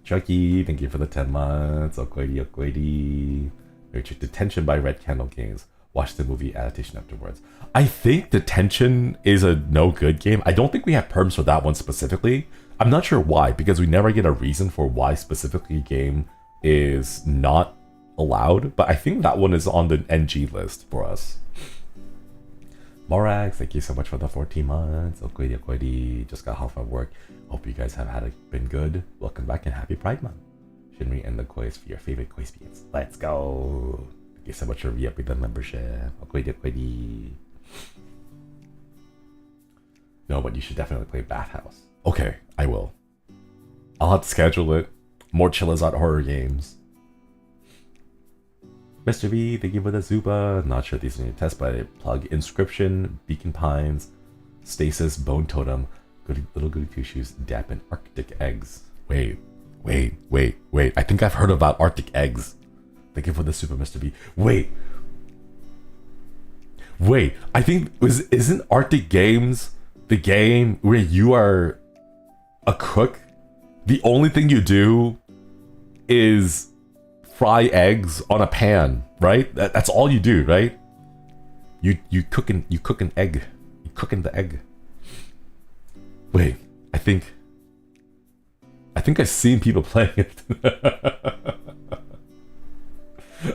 Chucky, thank you for the 10 months. Okwedi. Detention by Red Candle Games. Watch the movie adaptation afterwards. I think Detention is a no good game. I don't think we have perms for that one specifically. I'm not sure why, because we never get a reason for why specifically a game is not allowed, but I think that one is on the NG list for us. Morax, thank you so much for the 14 months. Okwedi, just got half my work. Hope you guys have been good. Welcome back and happy Pride Month. Shinri and the quiz for your favorite quiz beats. Let's go. Thank you so much for re-upping the membership. Okwedi. No, but you should definitely play Bathhouse. Okay, I will. I'll have to schedule it. More Chillazot horror games. Mr. V, thank you for the Zuba. Not sure if these are your tests, but I plug Inscription, Beacon Pines, Stasis, Bone Totem, Little Goody Two Shoes, Dap, and Arctic Eggs. Wait. I think I've heard about Arctic Eggs. Thank you for the Super, Mr. V. Wait. I think isn't Arctic Games the game where you are a cook? The only thing you do is fry eggs on a pan, right? That's all you do, right? You cook an egg. You cooking the egg. Wait, I think I've seen people playing it.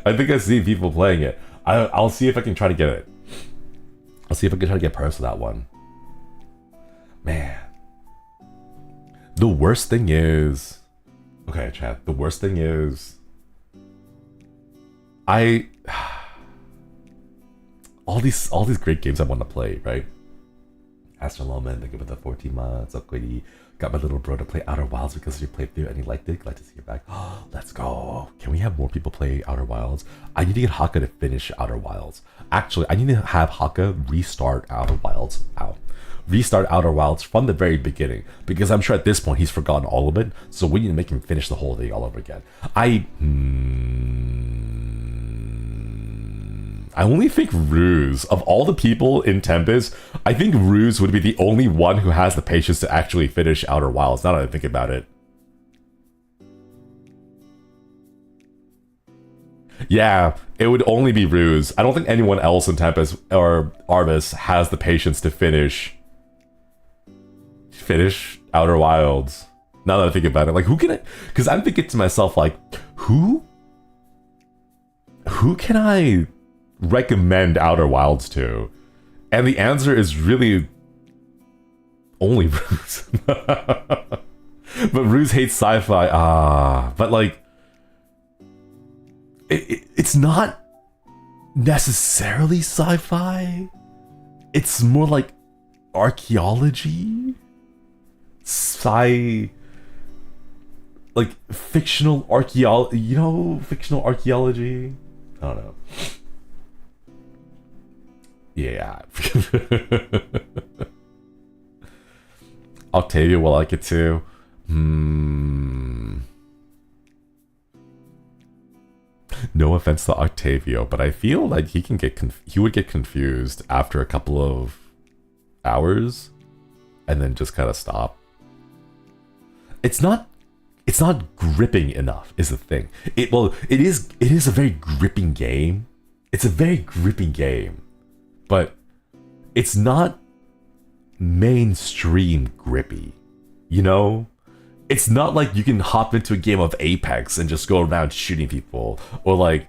I think I've seen people playing it. I'll see if I can try to get it. I'll see if I can try to get purse for that one. Man. The worst thing is... Okay, chat. The worst thing is... All these great games I want to play, right? Astro Loman, thank you for the 14 months. Upgrady. Got my little bro to play Outer Wilds because you played through and he liked it. Glad to see you back. Let's go. Can we have more people play Outer Wilds? I need to get Haka to finish Outer Wilds. Actually, I need to have Haka restart Outer Wilds. Restart Outer Wilds from the very beginning, because I'm sure at this point he's forgotten all of it, so we need to make him finish the whole thing all over again. I only think Ruse, of all the people in Tempus, I think Ruse would be the only one who has the patience to actually finish Outer Wilds, now that I think about it. Yeah, it would only be Ruse. I don't think anyone else in Tempus or Arvis has the patience to finish Outer Wilds. Now that I think about it, like, who can I? Because I'm thinking to myself, like, who can I recommend Outer Wilds to? And the answer is really only Ruse. But Ruse hates sci-fi. But like, it's not necessarily sci-fi. It's more like archaeology, like fictional archaeology. You know, fictional archaeology. I don't know. Yeah. Octavia will like it too. No offense to Octavio, but I feel like he would get confused after a couple of hours and then just kind of stop. It's not gripping enough is the thing. It is a very gripping game. It's a very gripping game. But it's not mainstream grippy. You know? It's not like you can hop into a game of Apex and just go around shooting people, or like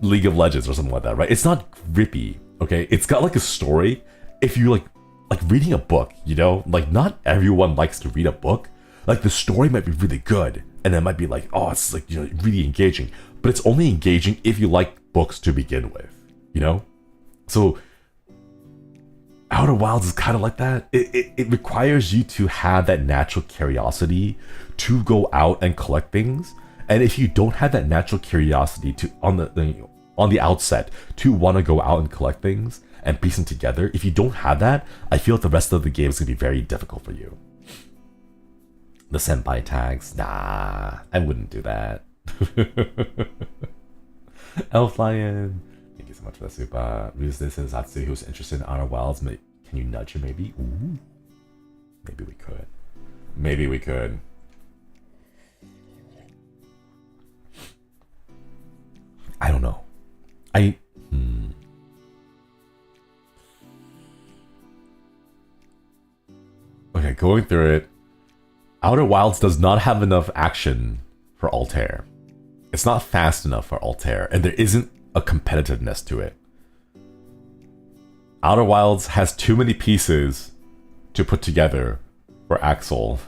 League of Legends or something like that, right? It's not grippy, okay? It's got like a story. If you like reading a book, you know? Like, not everyone likes to read a book. Like, the story might be really good, and it might be like, oh, it's like, you know, really engaging. But it's only engaging if you like books to begin with, you know? So Outer Wilds is kind of like that. It requires you to have that natural curiosity to go out and collect things. And if you don't have that natural curiosity to on the outset to want to go out and collect things and piece them together, if you don't have that, I feel like the rest of the game is going to be very difficult for you. The senpai tags, nah, I wouldn't do that. Elf Lion, thank you so much for the super. Ruse, this is Zatsu, who's interested in Outer Wilds. Can you nudge her maybe? Ooh. Maybe we could. Maybe we could. I don't know. Okay, going through it. Outer Wilds does not have enough action for Altair. It's not fast enough for Altair, and there isn't a competitiveness to it. Outer Wilds has too many pieces to put together for Axel.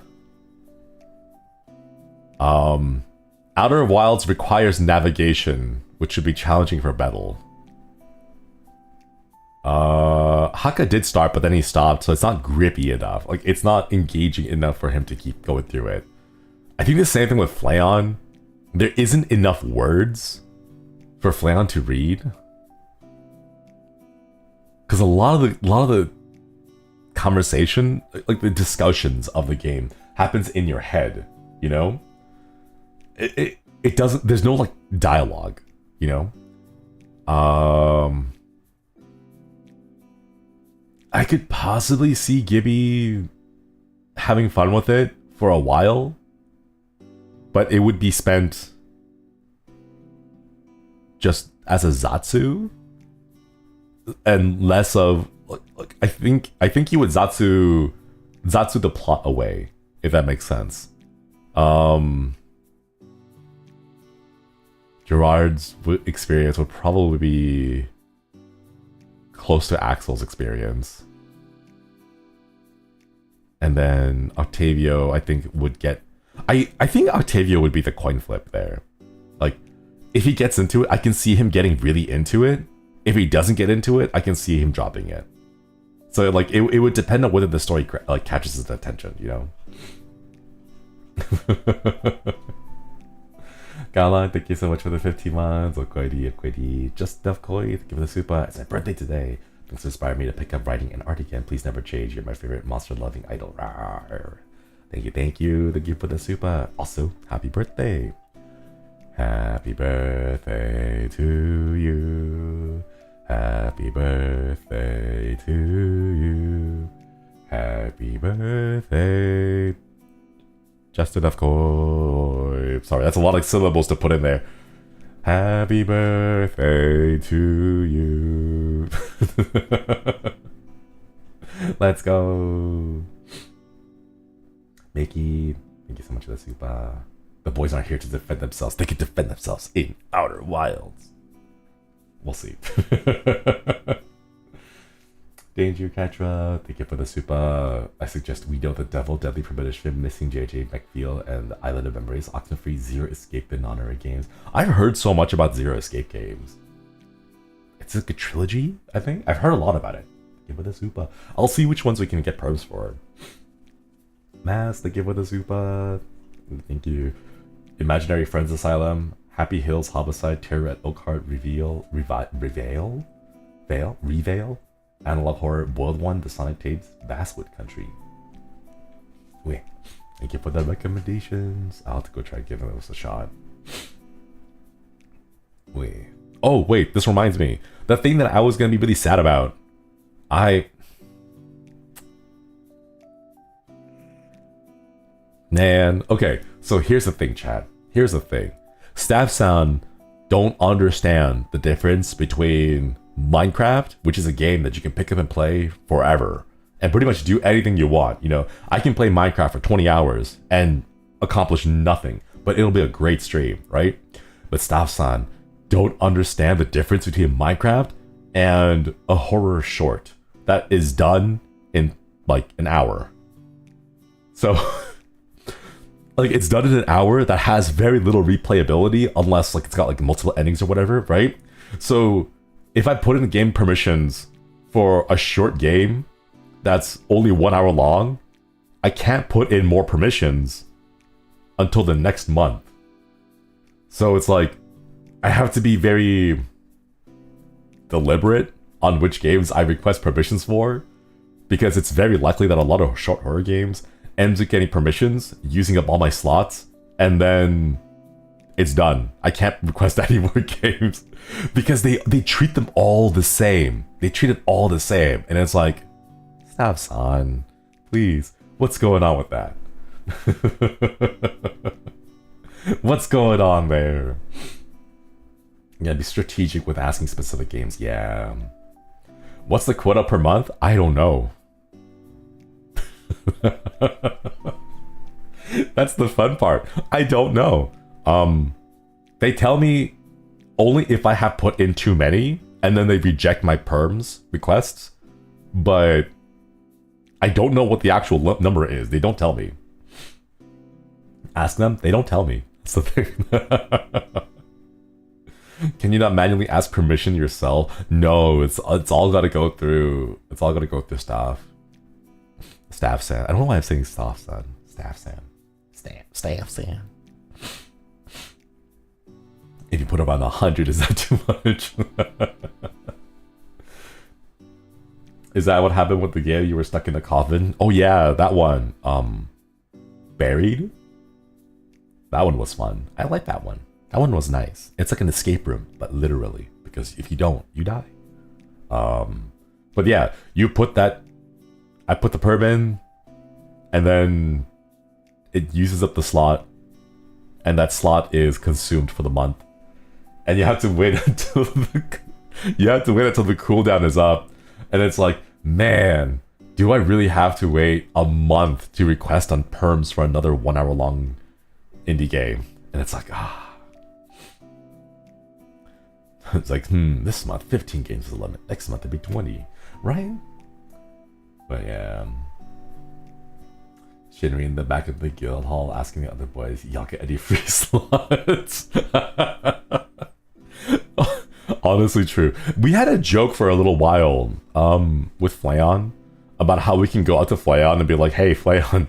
Outer Wilds requires navigation, which should be challenging for Battle. Haka did start, but then he stopped, so it's not grippy enough. Like, it's not engaging enough for him to keep going through it. I think the same thing with Flayon. There isn't enough words for Flayon to read. Because a lot of the conversation, like the discussions of the game, happens in your head, you know? It doesn't, there's no like dialogue, you know? I could possibly see Gibby having fun with it for a while, but it would be spent just as a Zatsu and less of like I think he would Zatsu the plot away, if that makes sense. Gerard's experience would probably be close to Axel's experience. And then Octavio, I think, would get... I think Octavio would be the coin flip there. Like, if he gets into it, I can see him getting really into it. If he doesn't get into it, I can see him dropping it. So, like, it would depend on whether the story like catches his attention, you know? Gala, thank you so much for the 15 months. Okoidi. Just Def Koi, thank you for the super. It's my birthday today. Thanks for inspiring me to pick up writing and art again. Please never change. You're my favorite monster-loving idol. Rawr. Thank you. Thank you for the super. Also, happy birthday. Happy birthday to you. Happy birthday to you. Happy birthday. Just enough coin. Sorry, that's a lot of syllables to put in there. Happy birthday to you. Let's go. Mickey, thank you so much for the super. The boys aren't here to defend themselves. They can defend themselves in Outer Wilds. We'll see. Danger Katra, thank you for the super. I suggest We Know the Devil, Deadly Premonition, Film, Missing JJ, McFeel, and the Island of Memories, Oxenfree, Zero Escape, and non-horror games. I've heard so much about Zero Escape games. It's like a trilogy, I think. I've heard a lot about it. Give it a super. I'll see which ones we can get perms for. Mass, thank you for the super. Thank you. Imaginary Friends Asylum, Happy Hills Homicide, Terror at Oakhart, Reveal, Analog Horror, Boiled One, The Sonic Tapes, Basswood Country. Wait, thank you for the recommendations. I'll have to go try giving those a shot. Wait. Oh, wait, this reminds me. The thing that I was gonna be really sad about. Man, okay, so here's the thing, chat. Here's the thing. Staff-san don't understand the difference between Minecraft, which is a game that you can pick up and play forever, and pretty much do anything you want. You know, I can play Minecraft for 20 hours and accomplish nothing, but it'll be a great stream, right? But Staff-san don't understand the difference between Minecraft and a horror short that is done in like an hour. So like it's done in an hour that has very little replayability unless like it's got like multiple endings or whatever, right? So if I put in game permissions for a short game that's only 1 hour long, I can't put in more permissions until the next month. So it's like I have to be very deliberate on which games I request permissions for, because it's very likely that a lot of short horror games ends up getting permissions, using up all my slots, and then it's done. I can't request any more games because they treat them all the same. They treat it all the same, and it's like, stop, son, please. What's going on with that? What's going on there? Yeah, be strategic with asking specific games. Yeah. What's the quota per month? I don't know. That's the fun part. I don't know. They tell me only if I have put in too many, and then they reject my perms requests, but I don't know what the actual number is. They don't tell me. Ask them, they don't tell me. That's the thing. Can you not manually ask permission yourself? No, it's all gotta go through. It's all gotta go through staff. Staff-san. I don't know why I'm saying staff-san. Staff-san. Staff-san. If you put around 100, is that too much? Is that what happened with the game? You were stuck in the coffin? Oh yeah, that one. Buried? That one was fun. I like that one. That one was nice. It's like an escape room, but literally, because if you don't, you die. But yeah, you put that. I put the perm in, and then it uses up the slot, and that slot is consumed for the month, and you have to wait until the cooldown is up, and it's like, man, do I really have to wait a month to request on perms for another 1 hour long indie game? And it's like, it's like, this month 15 games is the limit. Next month it'll be 20, right? But yeah, Shinri in the back of the guild hall asking the other boys, y'all get any free slots? Honestly true. We had a joke for a little while with Flayon about how we can go out to Flayon and be like, hey Flayon,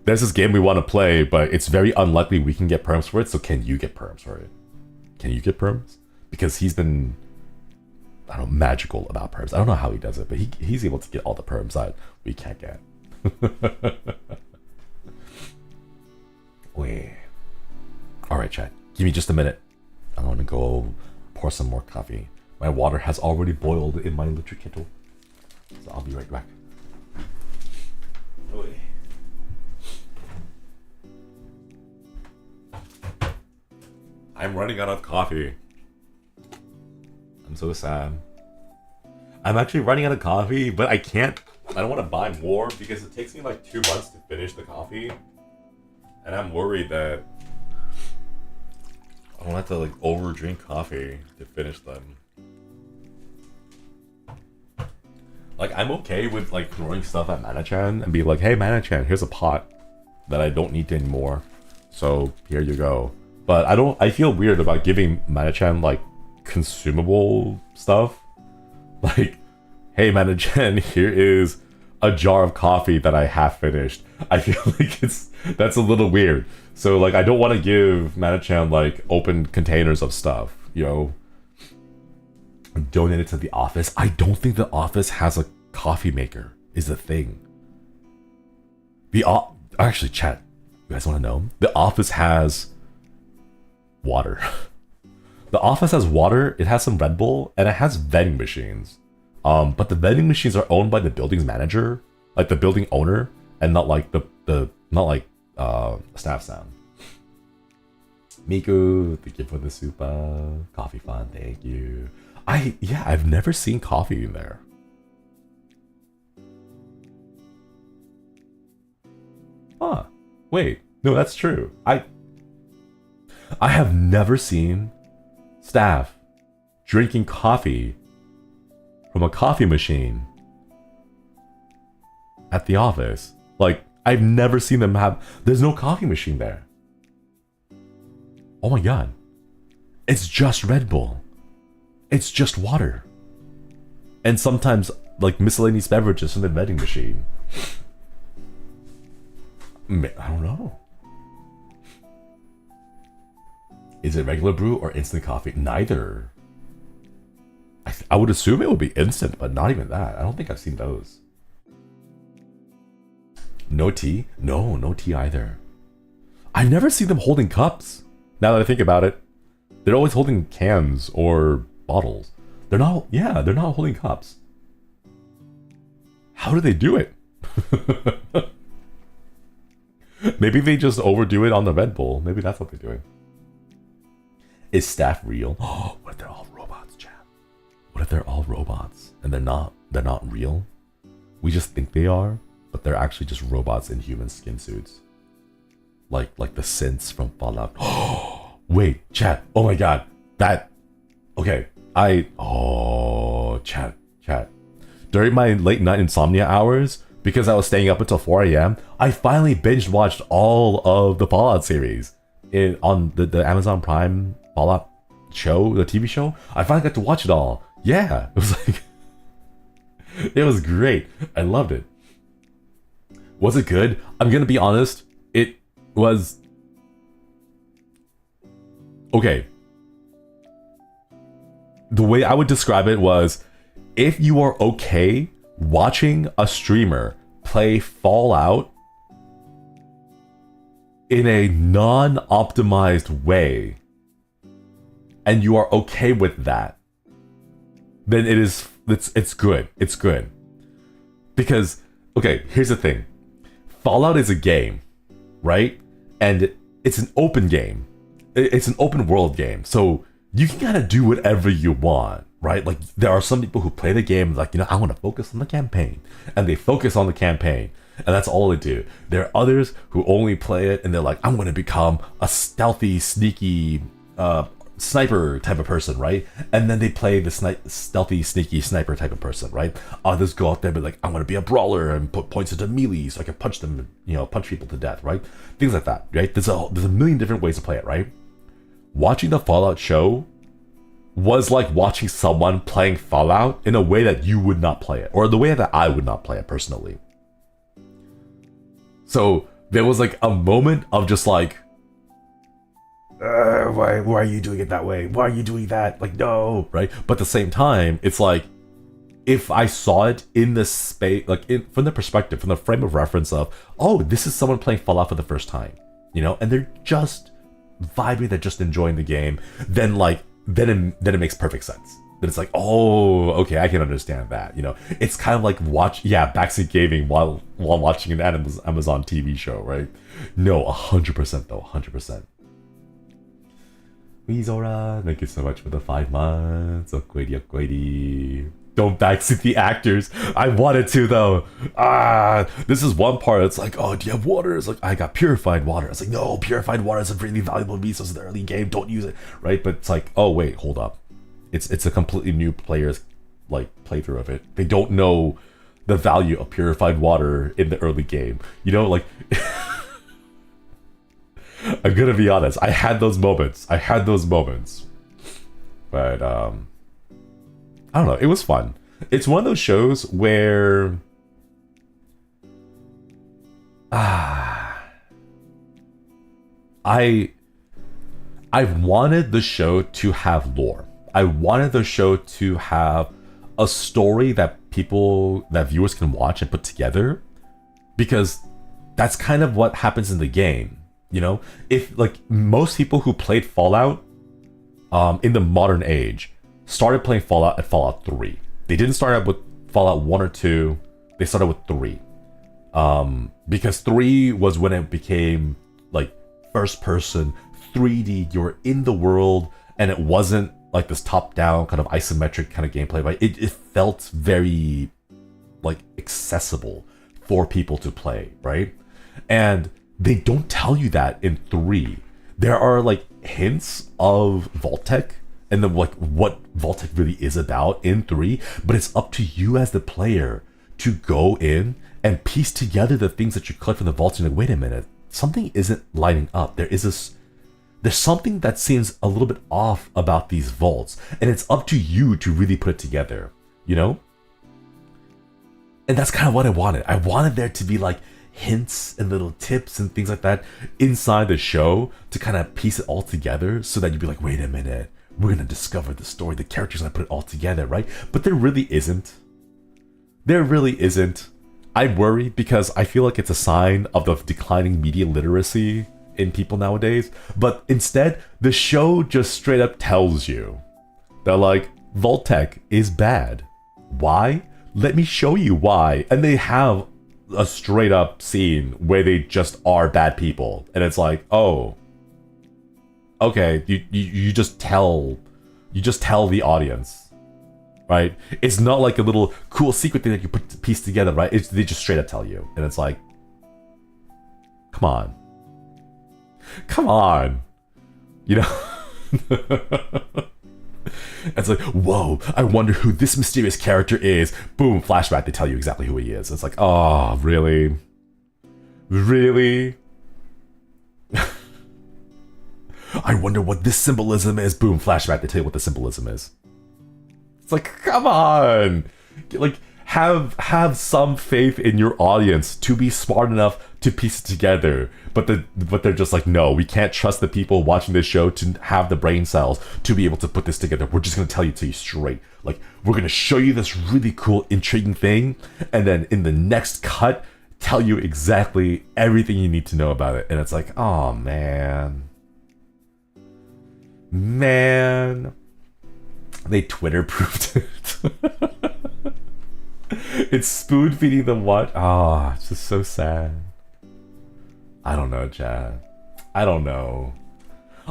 there's this game we want to play, but it's very unlikely we can get perms for it, so can you get perms for it? Can you get perms? Because he's been, I don't know, magical about perms. I don't know how he does it, but he's able to get all the perms that we can't get. Wait. Alright, chat. Give me just a minute. I'm going to go pour some more coffee. My water has already boiled in my electric kettle. So I'll be right back. Wait. I'm running out of coffee. I'm so sad. I'm actually running out of coffee, but I can't. I don't want to buy more because it takes me like 2 months to finish the coffee. And I'm worried that I don't have to like over drink coffee to finish them. Like, I'm okay with like throwing stuff at Mana-chan and be like, hey Mana-chan, here's a pot that I don't need anymore. So here you go. But I feel weird about giving Mana-chan like consumable stuff. Like, hey Mana-chan, here is a jar of coffee that I half finished. I feel like that's a little weird. So like, I don't want to give Mana-chan like open containers of stuff, you know. Donate it to the office. I don't think the office has a coffee maker is a thing. Actually, chat, you guys want to know? The office has water. The office has water, it has some Red Bull, and it has vending machines. But the vending machines are owned by the building's manager, like the building owner, and not like staff sound. Miku, thank you for the super coffee fun. Thank you. I've never seen coffee in there. Huh. Wait, no, that's true. I have never seen staff drinking coffee from a coffee machine at the office. Like, I've never seen them have... There's no coffee machine there. Oh my god. It's just Red Bull. It's just water. And sometimes, like, miscellaneous beverages from the vending machine. I don't know. Is it regular brew or instant coffee? Neither. I would assume it would be instant, but not even that. I don't think I've seen those. No tea? No, no tea either. I never see them holding cups. Now that I think about it, they're always holding cans or bottles. They're not holding cups. How do they do it? Maybe they just overdo it on the Red Bull. Maybe that's what they're doing. Is staff real? Oh, what if they're all robots, chat? What if they're all robots and they're not real? We just think they are, but they're actually just robots in human skin suits. Like the synths from Fallout. Oh, wait, chat. Oh my god. Okay. Chat. During my late night insomnia hours, because I was staying up until 4 a.m., I finally binge watched all of the Fallout series on the Amazon Prime Fallout show, the TV show. I finally got to watch it all. Yeah, it was like, it was great. I loved it. Was it good? I'm gonna be honest. It was okay. The way I would describe it was, if you are okay watching a streamer play Fallout in a non-optimized way, and you are okay with that, then it's good. It's good. Because, okay, here's the thing. Fallout is a game, right? And it's an open game. It's an open world game. So you can kind of do whatever you want, right? Like, there are some people who play the game like, you know, I want to focus on the campaign. And they focus on the campaign. And that's all they do. There are others who only play it and they're like, I'm going to become a stealthy, sneaky sniper type of person, right? And then they play the stealthy, sneaky sniper type of person, right? Others go out there and be like, I'm going to be a brawler and put points into melee so I can punch them, you know, punch people to death, right? Things like that, right? There's a million different ways to play it, right? Watching the Fallout show was like watching someone playing Fallout in a way that you would not play it, or the way that I would not play it personally. So there was like a moment of just like, why are you doing it that way? Why are you doing that? Like, no, right? But at the same time, it's like, if I saw it in the space, like from the perspective, from the frame of reference of, oh, this is someone playing Fallout for the first time, you know, and they're just vibing, they're just enjoying the game, then it makes perfect sense. Then it's like, oh, okay, I can understand that, you know. It's kind of like backseat gaming while watching an Amazon TV show, right? No, 100% though, 100%. Mizora, thank you so much for the 5 months. Okwedi, Okwedi. Don't backseat the actors. I wanted to though. This is one part. It's like, oh, do you have water? It's like, I got purified water. It's like, no, purified water is a really valuable resource in the early game. Don't use it, right? But it's like, oh wait, hold up. It's a completely new player's like playthrough of it. They don't know the value of purified water in the early game. You know, like. I'm gonna be honest. I had those moments. But I don't know. It was fun. It's one of those shows where I wanted the show to have lore. I wanted the show to have a story that viewers can watch and put together, because that's kind of what happens in the game. You know, if like most people who played Fallout in the modern age started playing Fallout at Fallout 3. They didn't start out with Fallout 1 or 2. They started with 3. Because 3 was when it became like first person 3D. You're in the world, and it wasn't like this top-down kind of isometric kind of gameplay, right? It felt very like accessible for people to play, right? And they don't tell you that in 3. There are like hints of Vault-Tec and then like what Vault-Tec really is about in 3, but it's up to you as the player to go in and piece together the things that you collect from the vaults. And like, wait a minute, something isn't lining up. There's something that seems a little bit off about these vaults, and it's up to you to really put it together, you know? And that's kind of what I wanted. I wanted there to be like hints and little tips and things like that inside the show to kind of piece it all together, so that you'd be like, wait a minute, we're gonna discover the story, the characters gonna put it all together, right? But there really isn't. I worry because I feel like it's a sign of the declining media literacy in people nowadays. But instead, the show just straight up tells you that like Vault-Tec is bad. Why? Let me show you why. And they have a straight up scene where they just are bad people, and it's like, oh, okay, you just tell the audience, right? It's not like a little cool secret thing that you piece together, right? They just straight up tell you, and it's like, come on, you know. It's like, whoa, I wonder who this mysterious character is. Boom, flashback, they tell you exactly who he is. It's like, oh, really? I wonder what this symbolism is. Boom, flashback, they tell you what the symbolism is. It's like, come on. Like, have some faith in your audience to be smart enough to piece it together. But they're just like, no, we can't trust the people watching this show to have the brain cells to be able to put this together. We're just going to tell you to you straight. Like, we're going to show you this really cool, intriguing thing, and then in the next cut, tell you exactly everything you need to know about it. And it's like, oh, man. They Twitter-proofed it. It's spoon-feeding them what? Ah, it's just so sad. I don't know, Chad. I don't know.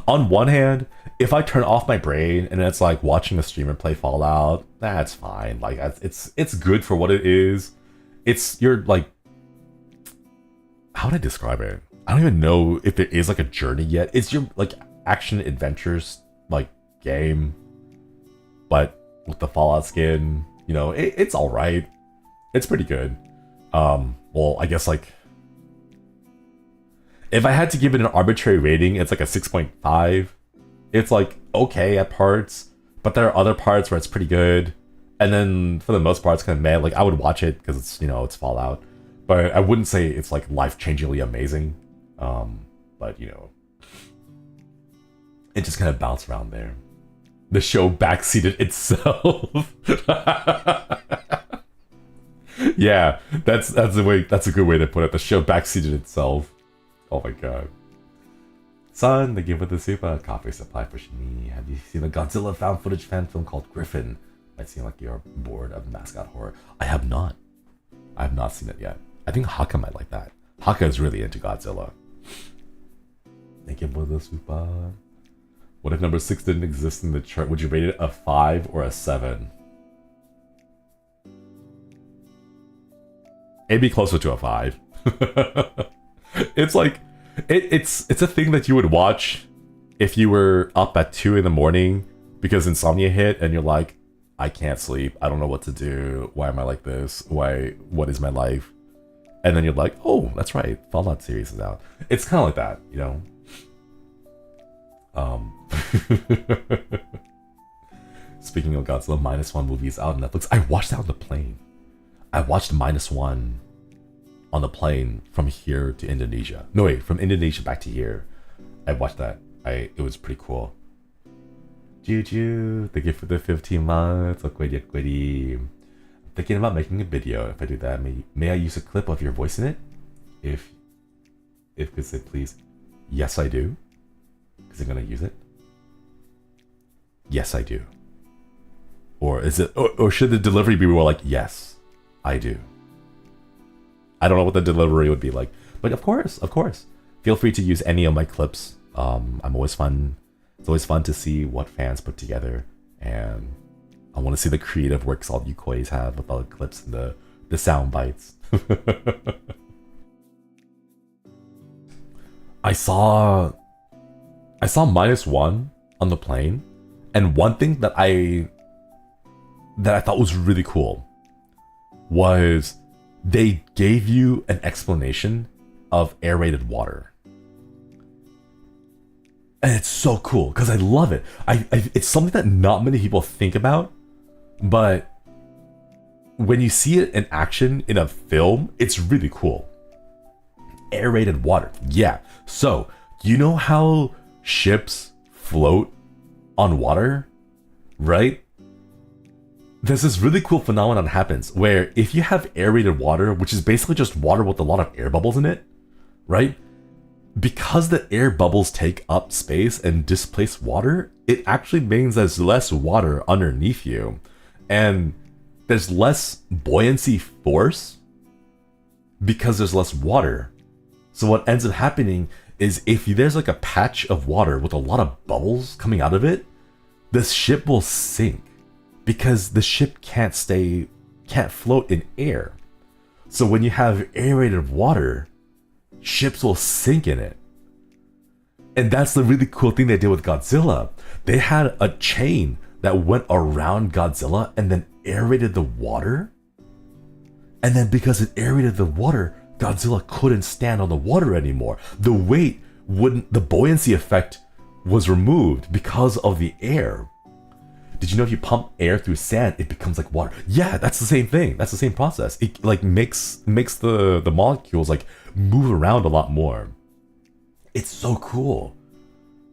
On one hand, if I turn off my brain and it's like watching a streamer play Fallout, that's fine. Like, it's good for what it is. You're like, how would I describe it? I don't even know if there is like a journey yet. It's your like action adventures like game, but with the Fallout skin. You know, it's all right. It's pretty good. Well, I guess like if I had to give it an arbitrary rating, it's like a 6.5. It's like okay at parts, but there are other parts where it's pretty good. And then for the most part, it's kind of meh. Like I would watch it because it's, you know, it's Fallout, but I wouldn't say it's like life-changingly amazing. But you know, it just kind of bounced around there. The show backseated itself. Yeah, that's a good way to put it. The show backseated itself. Oh my god. Son, thank you for the super coffee supply for Shinri. Have you seen a Godzilla found footage fan film called Griffin? Might seem like you're bored of mascot horror. I have not. I have not seen it yet. I think Haka might like that. Haka is really into Godzilla. Thank you for the super. What if number 6 didn't exist in the chart? Would you rate it a 5 or a 7? It'd be closer to a 5. It's like, it's a thing that you would watch if you were up at 2 in the morning because insomnia hit and you're like, I can't sleep. I don't know what to do. Why am I like this? What is my life? And then you're like, oh, that's right. Fallout series is out. It's kind of like that, you know? Speaking of Godzilla, -1 movie is out on Netflix. I watched that on the plane. I watched -1 on the plane from here to Indonesia. No, wait, from Indonesia back to here. I watched that. It was pretty cool. Juju, thank you for the 15 months. I'm thinking about making a video. If I do that, may I use a clip of your voice in it? If could say please. Yes, I do. Because I'm gonna use it. Yes, I do. Or is it? Or should the delivery be more like yes, I do? I don't know what the delivery would be like, but of course, feel free to use any of my clips. I'm always fun. It's always fun to see what fans put together, and I want to see the creative works all you kois have with all the clips and the sound bites. I saw -1 on the plane, and one thing that I thought was really cool was they gave you an explanation of aerated water. And it's so cool because I love it. It's something that not many people think about, but when you see it in action in a film, it's really cool. Aerated water. Yeah. So, you know how ships float on water, right? There's this really cool phenomenon that happens where if you have aerated water, which is basically just water with a lot of air bubbles in it, right? Because the air bubbles take up space and displace water, it actually means there's less water underneath you. And there's less buoyancy force because there's less water. So what ends up happening is if there's like a patch of water with a lot of bubbles coming out of it, the ship will sink because the ship can't float in air. So when you have aerated water, ships will sink in it. And that's the really cool thing they did with Godzilla. They had a chain that went around Godzilla and then aerated the water. And then because it aerated the water, Godzilla couldn't stand on the water anymore. The weight the buoyancy effect was removed because of the air. Did you know if you pump air through sand, it becomes like water? Yeah, that's the same thing. That's the same process. It like makes the molecules like move around a lot more. It's so cool.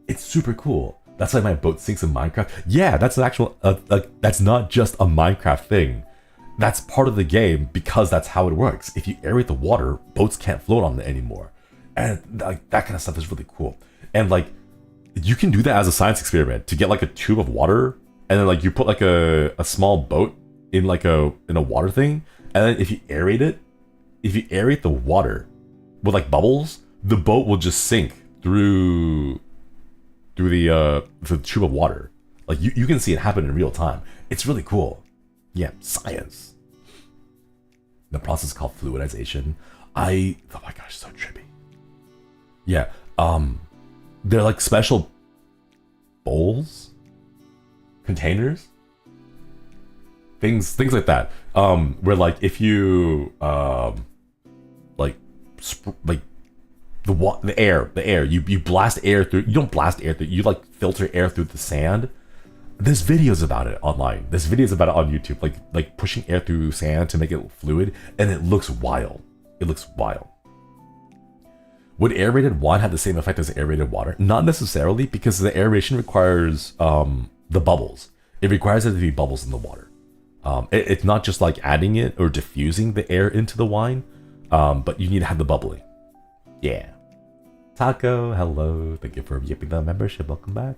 It's super cool. That's why my boat sinks in Minecraft. Yeah, that's an actual that's not just a Minecraft thing. That's part of the game because that's how it works. If you aerate the water, boats can't float on it anymore. And like that kind of stuff is really cool. And like you can do that as a science experiment to get like a tube of water. And then like you put like a small boat in like in a water thing, and then if you aerate the water with like bubbles, the boat will just sink through the tube of water. Like you can see it happen in real time. It's really cool. Yeah, science. The process is called fluidization. Oh my gosh, so trippy. Yeah, they're like special bowls. Containers, things like that, where like if you the air you blast air through, you don't blast air through, you like filter air through the sand. There's videos about it online. There's videos about it on YouTube, like pushing air through sand to make it fluid, and it looks wild. Would aerated wine have the same effect as aerated water? Not necessarily, because the aeration requires the bubbles. It requires there to be bubbles in the water. It's not just like adding it or diffusing the air into the wine, but you need to have the bubbling. Yeah. Taco, hello. Thank you for yipping the membership. Welcome back.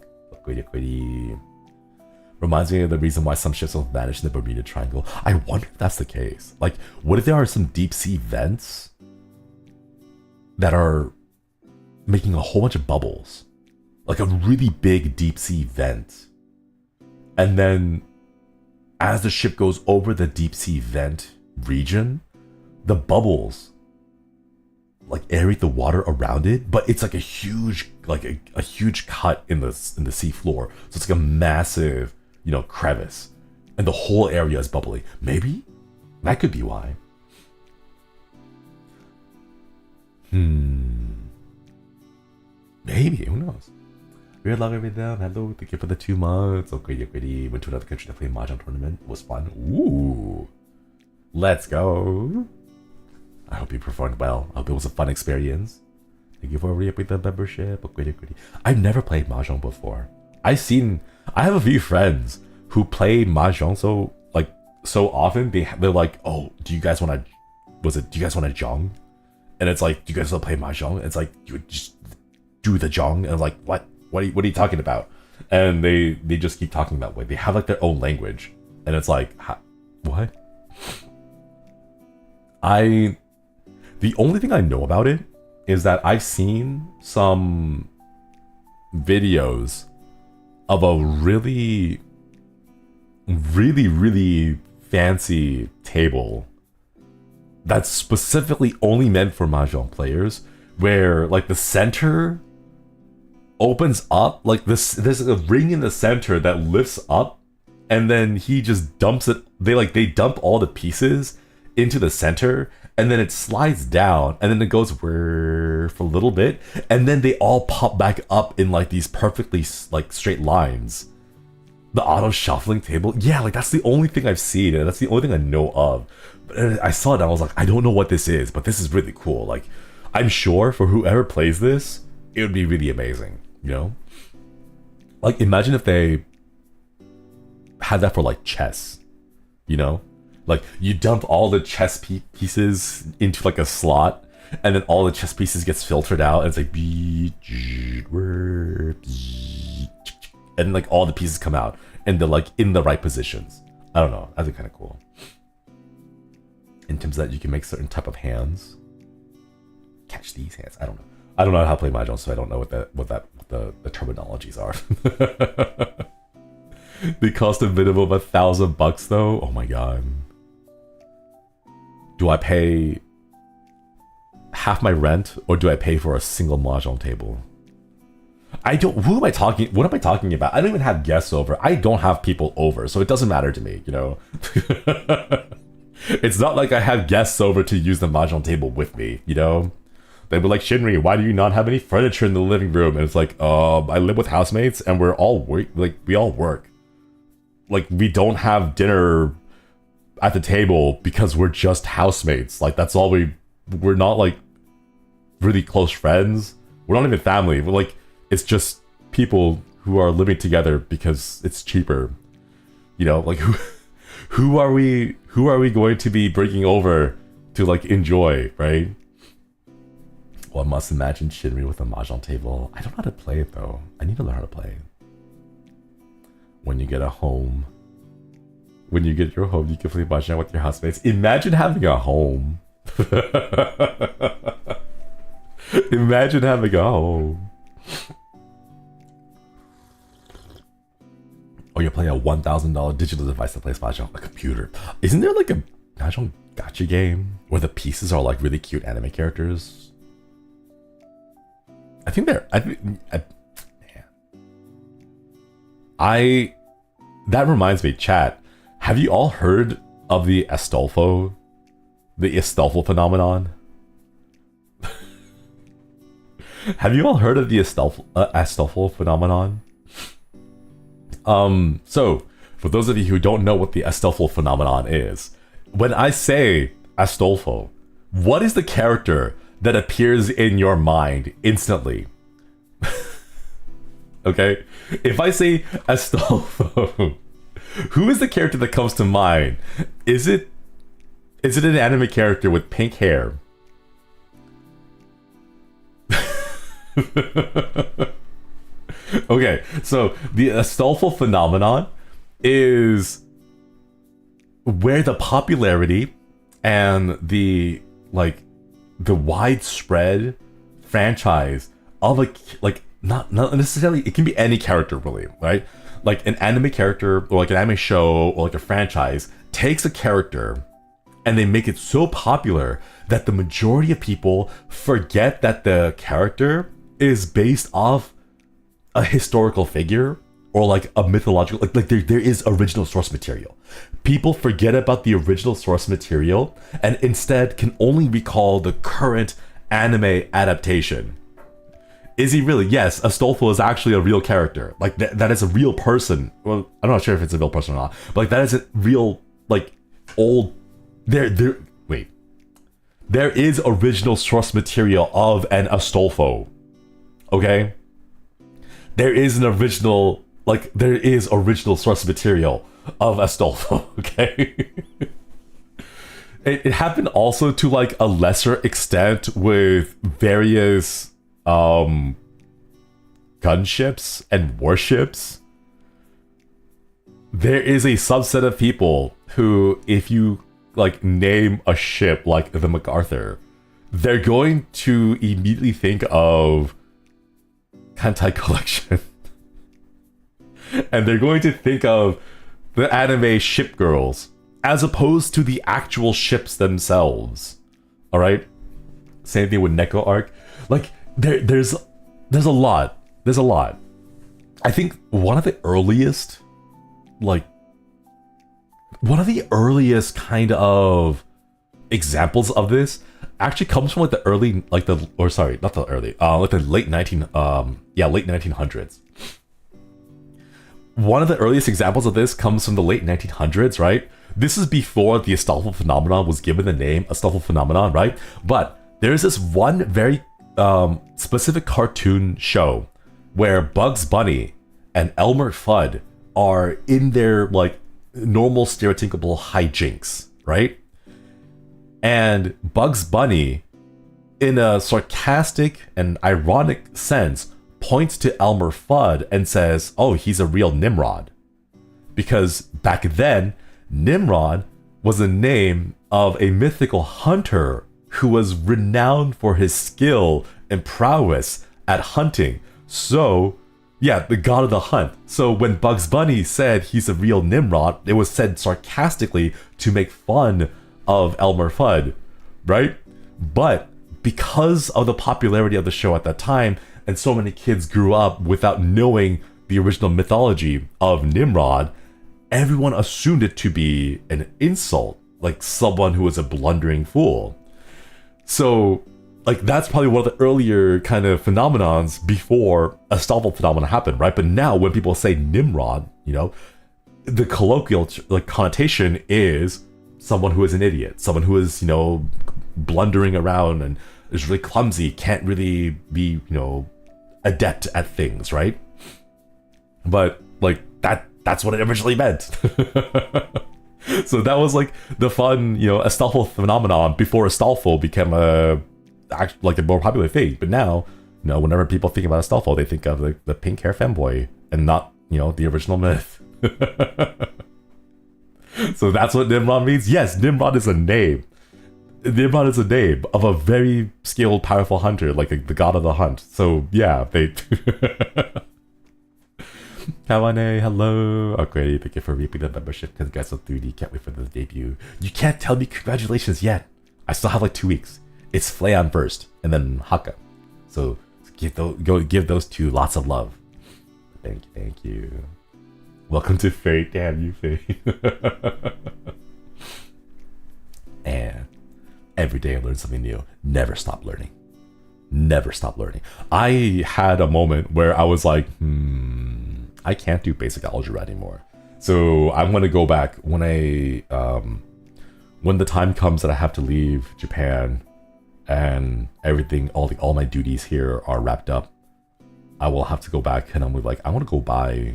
Reminds me of the reason why some ships will vanish in the Bermuda Triangle. I wonder if that's the case. Like, what if there are some deep sea vents that are making a whole bunch of bubbles? like a really big deep sea vent. And then as the ship goes over the deep sea vent region, the bubbles like aerate the water around it, but it's like a huge a huge cut in the sea floor. So it's like a massive, you know, crevice. And the whole area is bubbly. Maybe that could be why. Maybe, who knows? Weird luck every down. Hello, thank you for the 2 months. Okay, went to another country to play Mahjong tournament. It was fun. Ooh. Let's go. I hope you performed well. I hope it was a fun experience. Thank you for re-upping the membership. I've never played Mahjong before. I have a few friends who play Mahjong so often. They're like, oh, do you guys want to Jong? And it's like, do you guys want to play Mahjong? And it's like, you just do the Jong. And I'm like, what are you talking about? And they just keep talking that way. They have like their own language. And it's like, what? The only thing I know about it is that I've seen some videos of a really, really, really fancy table that's specifically only meant for Mahjong players, where like the center opens up, like there's a ring in the center that lifts up, and then he just dumps it. They dump all the pieces into the center, and then it slides down, and then it goes for a little bit, and then they all pop back up in like these perfectly like straight lines. The auto shuffling table, yeah, like that's the only thing I've seen, and that's the only thing I know of. But I saw it and I was like, I don't know what this is, but this is really cool. Like, I'm sure for whoever plays this, it would be really amazing, you know? Like, imagine if they had that for like chess, you know? Like, you dump all the chess pieces into like a slot, and then all the chess pieces gets filtered out, and it's like, and like all the pieces come out, and they're like in the right positions. I don't know, that'd be kind of cool. In terms of that, you can make certain type of hands. Catch these hands. I don't know. I don't know how to play Mahjong, so I don't know what the terminologies are. They cost a minimum of $1,000 though. Oh my god. Do I pay half my rent, or do I pay for a single Mahjong table? What am I talking about? I don't even have guests over. I don't have people over, so it doesn't matter to me, you know? It's not like I have guests over to use the Mahjong table with me, you know? They'd be like, Shinri, why do you not have any furniture in the living room? And it's like, I live with housemates, and we all work. Like, we don't have dinner at the table because we're just housemates. Like, that's all we're not like really close friends. We're not even family. We're like, it's just people who are living together because it's cheaper. You know, like who are we going to be bringing over to like enjoy, right? Well, I must imagine Shinri with a Mahjong table. I don't know how to play it though. I need to learn how to play it. When you get a home. When you get your home, you can play Mahjong with your housemates. Imagine having a home. Imagine having a home. Or you're playing a $1,000 digital device that plays Mahjong, a computer. Isn't there like a Mahjong gacha game where the pieces are like really cute anime characters? That reminds me, chat. Have you all heard of the Astolfo phenomenon? Have you all heard of the Astolfo phenomenon? So, for those of you who don't know what the Astolfo phenomenon is, when I say Astolfo, what is the character that appears in your mind instantly? Okay? If I say Astolfo, who is the character that comes to mind? Is it an anime character with pink hair? Okay, so the Astolfo phenomenon is where the popularity and the widespread franchise of not necessarily, it can be any character really, right? Like an anime character or like an anime show or like a franchise takes a character and they make it so popular that the majority of people forget that the character is based off a historical figure or like a mythological, like there is original source material. People forget about the original source material and instead can only recall the current anime adaptation. Is he really? Yes, Astolfo is actually a real character. Like that is a real person. Well, I'm not sure if it's a real person or not, but like that is a real, like, old. Wait. There is original source material of an Astolfo. Okay? There is original source material of Astolfo, okay? It happened also to like a lesser extent with various gunships and warships. There is a subset of people who, if you like name a ship like the MacArthur, they're going to immediately think of Kantai Collection. And they're going to think of the anime ship girls as opposed to the actual ships themselves. All right? Same thing with Neko Arc. Like there's a lot. There's a lot. I think one of the earliest kind of examples of this actually comes from like the early, like the, or sorry, not the early, like the late 1900s. One of the earliest examples of this comes from the late 1900s, right? This is before the Astolfo phenomenon was given the name Astolfo phenomenon, right? But there's this one very specific cartoon show where Bugs Bunny and Elmer Fudd are in their like normal stereotypical hijinks, right? And Bugs Bunny, in a sarcastic and ironic sense, points to Elmer Fudd and says, oh, he's a real Nimrod. Because back then, Nimrod was the name of a mythical hunter who was renowned for his skill and prowess at hunting. So, yeah, the god of the hunt. So when Bugs Bunny said he's a real Nimrod, it was said sarcastically to make fun of Elmer Fudd, right? But because of the popularity of the show at that time, and so many kids grew up without knowing the original mythology of Nimrod, everyone assumed it to be an insult, like someone who was a blundering fool. So, like, that's probably one of the earlier kind of phenomenons before Astolfo phenomenon happened, right? But now when people say Nimrod, you know, the colloquial like connotation is someone who is an idiot, someone who is, you know, blundering around and is really clumsy, can't really be, you know, adept at things, right? But like that's what it originally meant. So that was like the fun, you know, Astolfo phenomenon before Astolfo became a more popular thing. But now, you know, whenever people think about Astolfo, they think of the pink hair femboy and not, you know, the original myth. So that's what Nimrod means. Yes, Nimrod is a name. Nimrod is a name of a very skilled, powerful hunter, like the god of the hunt. So yeah, they. Kawane, hello. Okay, thank you for reaping the membership. Congrats on 3D. Can't wait for the debut. You can't tell me congratulations yet. I still have like 2 weeks. It's Flayon first, and then Haka. So give those two lots of love. Thank you. Welcome to Fate. Damn you, Fate. And every day I learn something new. Never stop learning. Never stop learning. I had a moment where I was like, I can't do basic algebra anymore. So I'm gonna go back when when the time comes that I have to leave Japan and everything, all my duties here are wrapped up. I will have to go back and I'm like, I want to go buy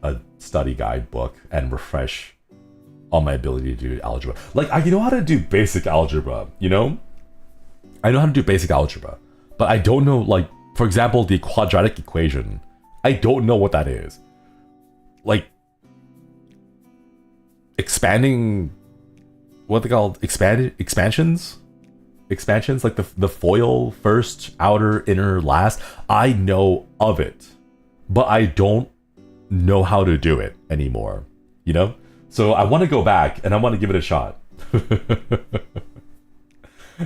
a study guide book and refresh on my ability to do algebra. Like, I know how to do basic algebra, you know? I know how to do basic algebra, but I don't know, like, for example, the quadratic equation. I don't know what that is. Like, expanding, what they called, expansions? expansions, like the foil, first, outer, inner, last. I know of it, but I don't know how to do it anymore, you know? So I want to go back and I want to give it a shot.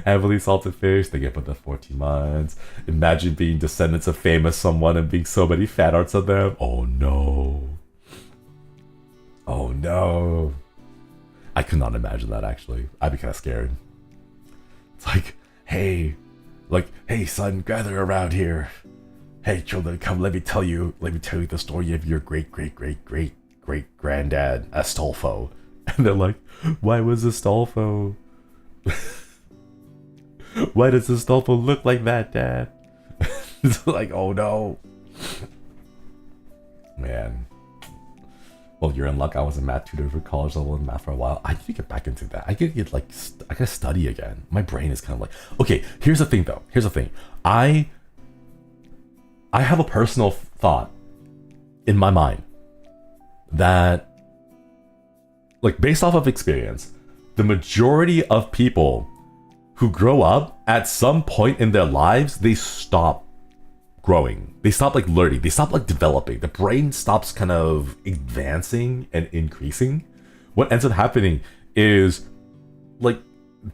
Heavily salted fish, they get put the 14 months. Imagine being descendants of famous someone and being so many fan arts of them. Oh no. Oh no. I could not imagine that, actually. I'd be kind of scared. It's like, hey, son, gather around here. Hey, children, come, let me tell you the story of your great granddad, Astolfo. And they're like, why was Astolfo? Why does Astolfo look like that, Dad? It's like, oh no. Man. Well, you're in luck. I was a math tutor for college level in math for a while. I need to get back into that. I gotta study again. My brain is kind of like, okay, here's the thing though. Here's the thing. I have a personal thought in my mind that, like, based off of experience, the majority of people who grow up at some point in their lives, they stop growing. They stop like learning. They stop like developing. The brain stops kind of advancing and increasing. What ends up happening is like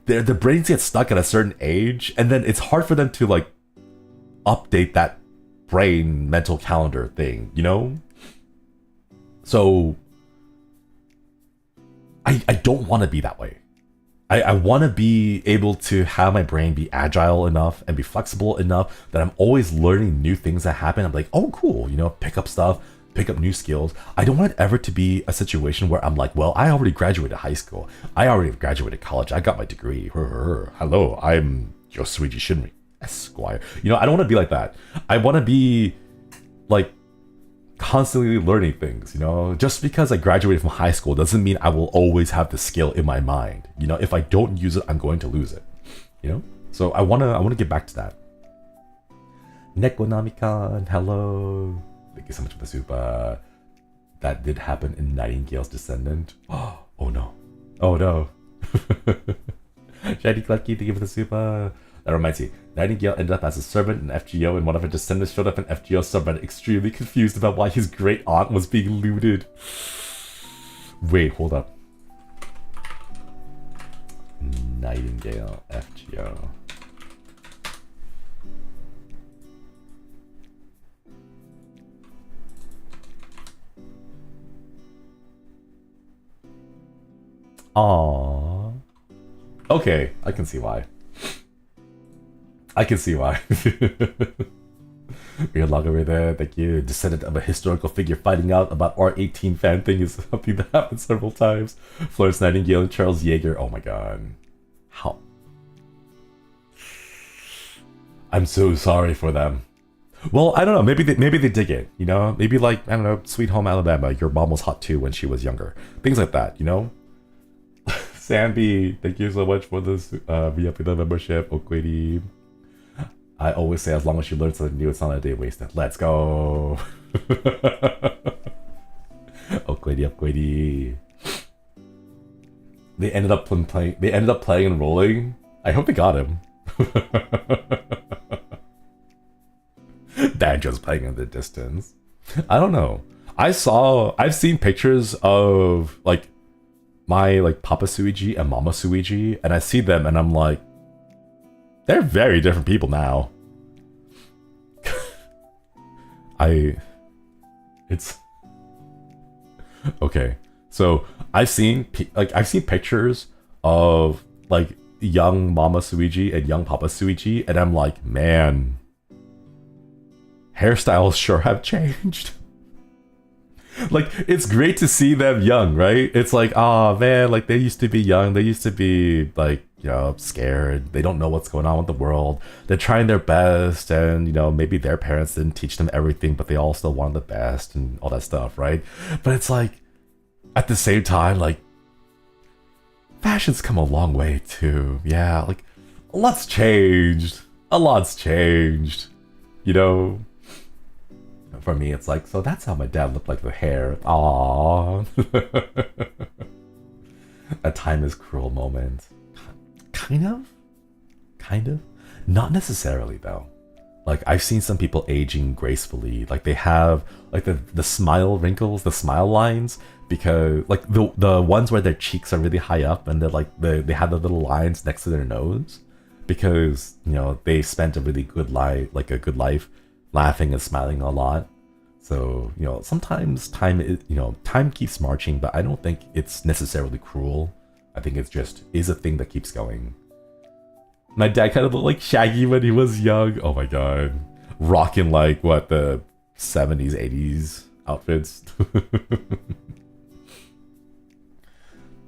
the brains get stuck at a certain age, and then it's hard for them to like update that brain mental calendar thing, you know? So I don't want to be that way. I want to be able to have my brain be agile enough and be flexible enough that I'm always learning new things that happen. I'm like, oh, cool, you know, pick up stuff, pick up new skills. I don't want it ever to be a situation where I'm like, well, I already graduated high school. I already graduated college. I got my degree. Hello, I'm Yosuiji Shinri, Esquire. You know, I don't want to be like that. I want to be like constantly learning things, you know? Just because I graduated from high school doesn't mean I will always have the skill in my mind. You know, if I don't use it, I'm going to lose it. You know? So I wanna get back to that. Nekonami-kan, hello. Thank you so much for the super. That did happen in Nightingale's Descendant. Oh no. Oh no. Shady Clucky, thank you for the super. That reminds me, Nightingale ended up as a servant in FGO, and one of her descendants showed up in FGO subreddit extremely confused about why his great aunt was being looted. Wait, hold up. Nightingale FGO. Aww. Okay, I can see why. Weird log over there, thank you. Descendant of a historical figure finding out about R18 fan thing is something that happened several times. Florence Nightingale and Charles Yeager. Oh my god. How? I'm so sorry for them. Well, I don't know. Maybe they dig it, you know? Maybe like, I don't know, Sweet Home Alabama. Your mom was hot too when she was younger. Things like that, you know? Samby, thank you so much for this VIP membership. Okwiri. I always say as long as you learn something new, it's not a day wasted. Let's go. Okwiri. They ended up playing and rolling. I hope they got him. Banjo's playing in the distance. I don't know. I've seen pictures of like my like Papa Suiji and Mama Suiji, and I see them and I'm like, they're very different people now. It's okay. So I've seen pictures of like young Mama Suiji and young Papa Suiji, and I'm like, man, hairstyles sure have changed. Like, it's great to see them young, right? It's like, oh man, like they used to be young. They used to be like, you know, scared. They don't know what's going on with the world. They're trying their best, and you know, maybe their parents didn't teach them everything, but they all still want the best and all that stuff, right? But it's like, at the same time, like, fashion's come a long way too. Yeah, like, a lot's changed. You know? For me, it's like, so that's how my dad looked like with hair. Aww. A time is cruel moment. Kind kind of. Not necessarily though. Like I've seen some people aging gracefully. Like they have like the smile wrinkles, the smile lines, because like the ones where their cheeks are really high up and they're like they have the little lines next to their nose, because you know they spent a really good life, like a good life, laughing and smiling a lot. So you know sometimes time is, you know, time keeps marching, but I don't think it's necessarily cruel. I think it's just is a thing that keeps going. My dad kind of looked like Shaggy when he was young. Oh my god. Rocking like, what, the 70s, 80s outfits.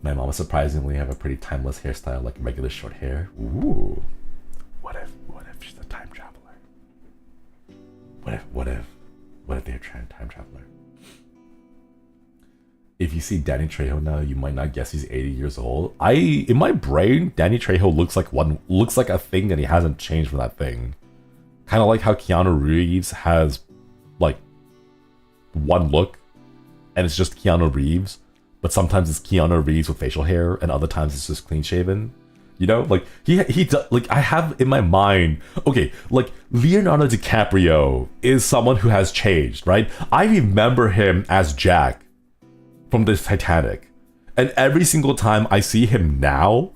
My mom surprisingly have a pretty timeless hairstyle, like regular short hair. Ooh. What if she's a time traveler? What if they're a time traveler? If you see Danny Trejo now, you might not guess he's 80 years old. In my brain, Danny Trejo looks like a thing and he hasn't changed from that thing. Kind of like how Keanu Reeves has like one look and it's just Keanu Reeves, but sometimes it's Keanu Reeves with facial hair and other times it's just clean shaven. You know, like he like I have in my mind, okay, like Leonardo DiCaprio is someone who has changed, right? I remember him as Jack from the Titanic, and every single time I see him now,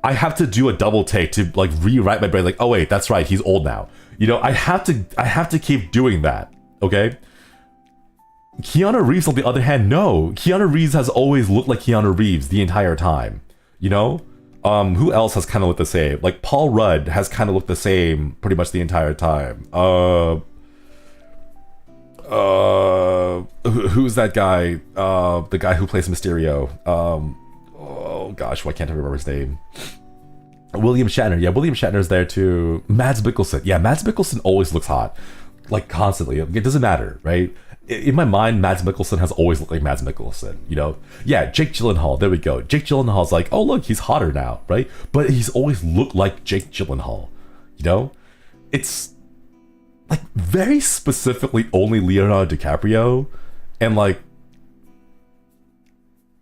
I have to do a double take to like rewrite my brain, like, oh wait, that's right, he's old now. You know, I have to keep doing that. Okay. Keanu Reeves, on the other hand, no. Keanu Reeves has always looked like Keanu Reeves the entire time. You know? Who else has kind of looked the same? Like Paul Rudd has kind of looked the same pretty much the entire time. Who's that guy? The guy who plays Mysterio. Oh gosh, why can't I remember his name? William Shatner. Yeah, William Shatner's there too. Mads Mikkelsen. Yeah, Mads Mikkelsen always looks hot, like constantly. It doesn't matter, right? In my mind, Mads Mikkelsen has always looked like Mads Mikkelsen. You know? Yeah, Jake Gyllenhaal. There we go. Jake Gyllenhaal's like, oh look, he's hotter now, right? But he's always looked like Jake Gyllenhaal. You know? It's like very specifically only Leonardo DiCaprio and like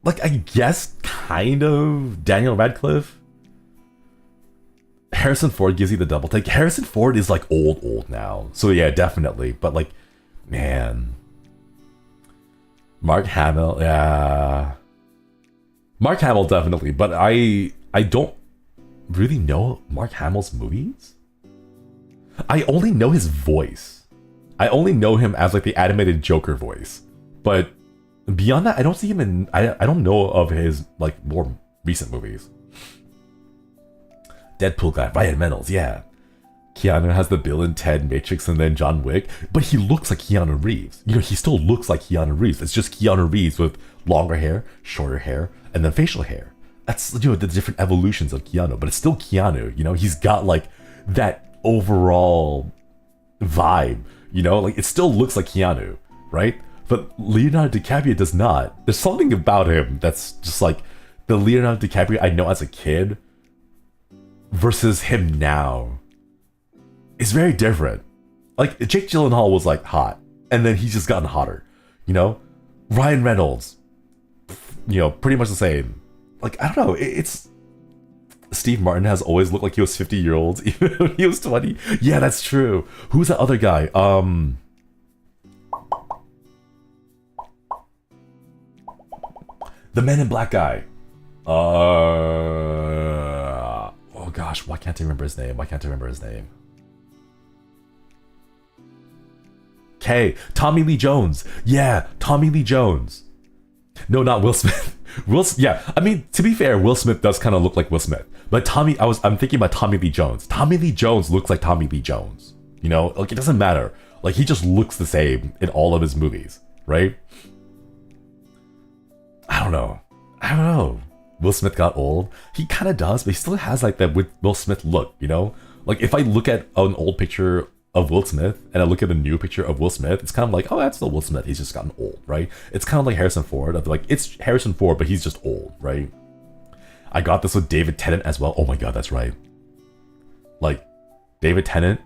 I guess kind of Daniel Radcliffe. Harrison Ford gives you the double take. Harrison Ford is like old now, so yeah, definitely. But like, man, Mark Hamill, yeah, Mark Hamill definitely. But I don't really know Mark Hamill's movies. I only know his voice. I only know him as like the animated Joker voice. But beyond that, I don't see him in. I don't know of his like more recent movies. Deadpool guy, Ryan Reynolds, yeah. Keanu has the Bill and Ted, Matrix, and then John Wick, but he looks like Keanu Reeves. You know, he still looks like Keanu Reeves. It's just Keanu Reeves with longer hair, shorter hair, and then facial hair. That's, you know, the different evolutions of Keanu, but it's still Keanu. You know, he's got like that overall vibe. You know, like it still looks like Keanu, right? But Leonardo DiCaprio does not. There's something about him that's just like the Leonardo DiCaprio I know as a kid versus him now is very different. Like Jake Gyllenhaal was like hot, and then he's just gotten hotter. You know, Ryan Reynolds, you know, pretty much the same. Like I don't know, it's Steve Martin has always looked like he was 50-year-olds even when he was 20. Yeah, that's true. Who's that other guy? The Men in Black guy. Oh gosh, why can't I remember his name? Okay, Tommy Lee Jones. Yeah, Tommy Lee Jones. No, not Will Smith. Yeah, I mean, to be fair, Will Smith does kind of look like Will Smith. But I'm thinking about Tommy Lee Jones. Tommy Lee Jones looks like Tommy Lee Jones. You know, like it doesn't matter. Like he just looks the same in all of his movies, right? I don't know. Will Smith got old. He kind of does, but he still has like that Will Smith look, you know? Like if I look at an old picture of Will Smith and I look at a new picture of Will Smith, it's kind of like, oh, that's still Will Smith. He's just gotten old, right? It's kind of like Harrison Ford. Like it's Harrison Ford, but he's just old, right? I got this with David Tennant as well. Oh my god, that's right. Like David Tennant.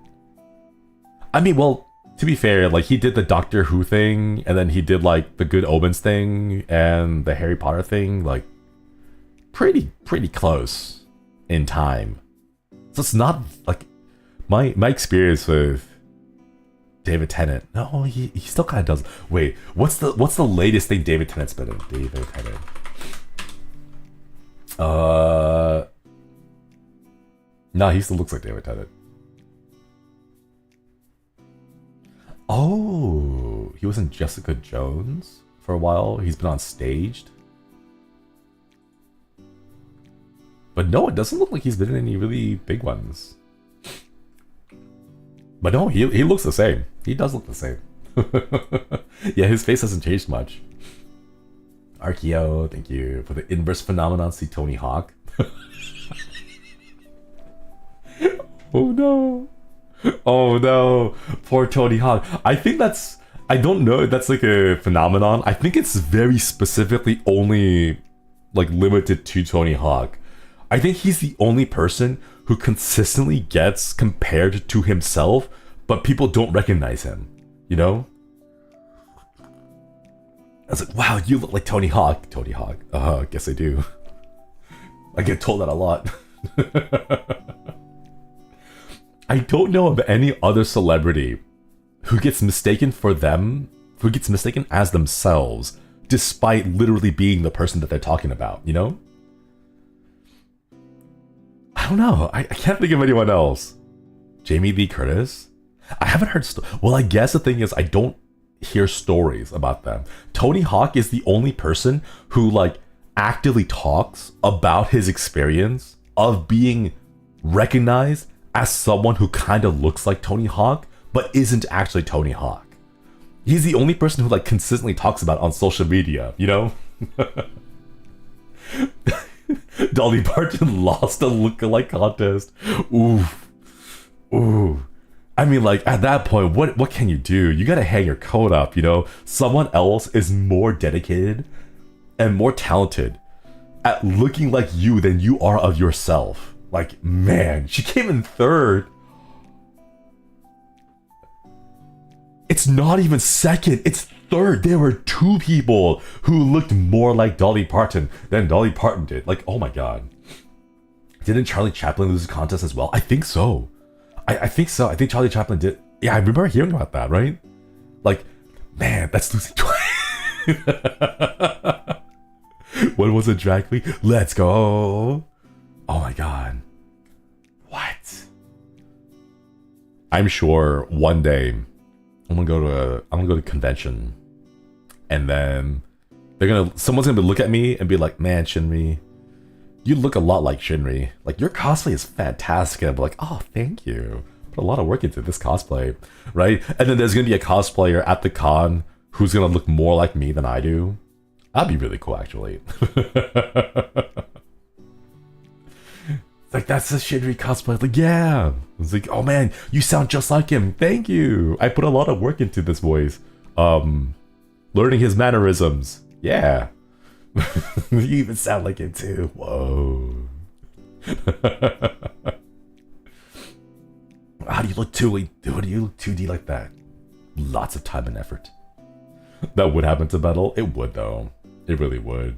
I mean, well, to be fair, like he did the Doctor Who thing, and then he did like the Good Omens thing and the Harry Potter thing, like pretty close in time. So it's not like my experience with David Tennant. No, he still kind of does. Wait, what's the latest thing David Tennant's been in? David Tennant. No, he still looks like David Tennant. Oh, he was in Jessica Jones for a while. He's been on Staged. But no, it doesn't look like he's been in any really big ones. But no, he looks the same. He does look the same. Yeah, his face hasn't changed much. Archeo, thank you for the inverse phenomenon. See Tony Hawk. Oh no. Oh no. Poor Tony Hawk. I think that's... I don't know if that's like a phenomenon. I think it's very specifically only like limited to Tony Hawk. I think he's the only person who consistently gets compared to himself, but people don't recognize him. You know? I was like, wow, you look like Tony Hawk. Tony Hawk. Guess I do. I get told that a lot. I don't know of any other celebrity who gets mistaken as themselves, despite literally being the person that they're talking about, you know? I don't know. I can't think of anyone else. Jamie Lee Curtis? I haven't heard... Well, I guess the thing is, I don't hear stories about them. Tony Hawk is the only person who, like, actively talks about his experience of being recognized as someone who kind of looks like Tony Hawk, but isn't actually Tony Hawk. He's the only person who, like, consistently talks about it on social media, you know? Dolly Parton lost a lookalike contest. Oof. Ooh. I mean, like, at that point, what can you do? You gotta hang your coat up, you know? Someone else is more dedicated and more talented at looking like you than you are of yourself. Like, man, she came in third. It's not even second, it's third. There were two people who looked more like Dolly Parton than Dolly Parton did. Like, oh my god. Didn't Charlie Chaplin lose the contest as well? I think so. I think so. I think Charlie Chaplin did. Yeah, I remember hearing about that, right? Like, man, that's losing twice. What was it, drag queen? Let's go. Oh my god. What? I'm sure one day I'm gonna go to a convention, and then someone's gonna look at me and be like, man, Shinri, you look a lot like Shinri. Like, your cosplay is fantastic. And I'll be like, oh, thank you. Put a lot of work into this cosplay, right? And then there's gonna be a cosplayer at the con who's gonna look more like me than I do. That'd be really cool, actually. It's like, that's a Shinri cosplay. Like, yeah. It's like, oh man, you sound just like him. Thank you. I put a lot of work into this voice. Learning his mannerisms. Yeah. You even sound like him too. Whoa. How do you look 2D like that? Lots of time and effort. That would happen to Battle. It would though. It really would.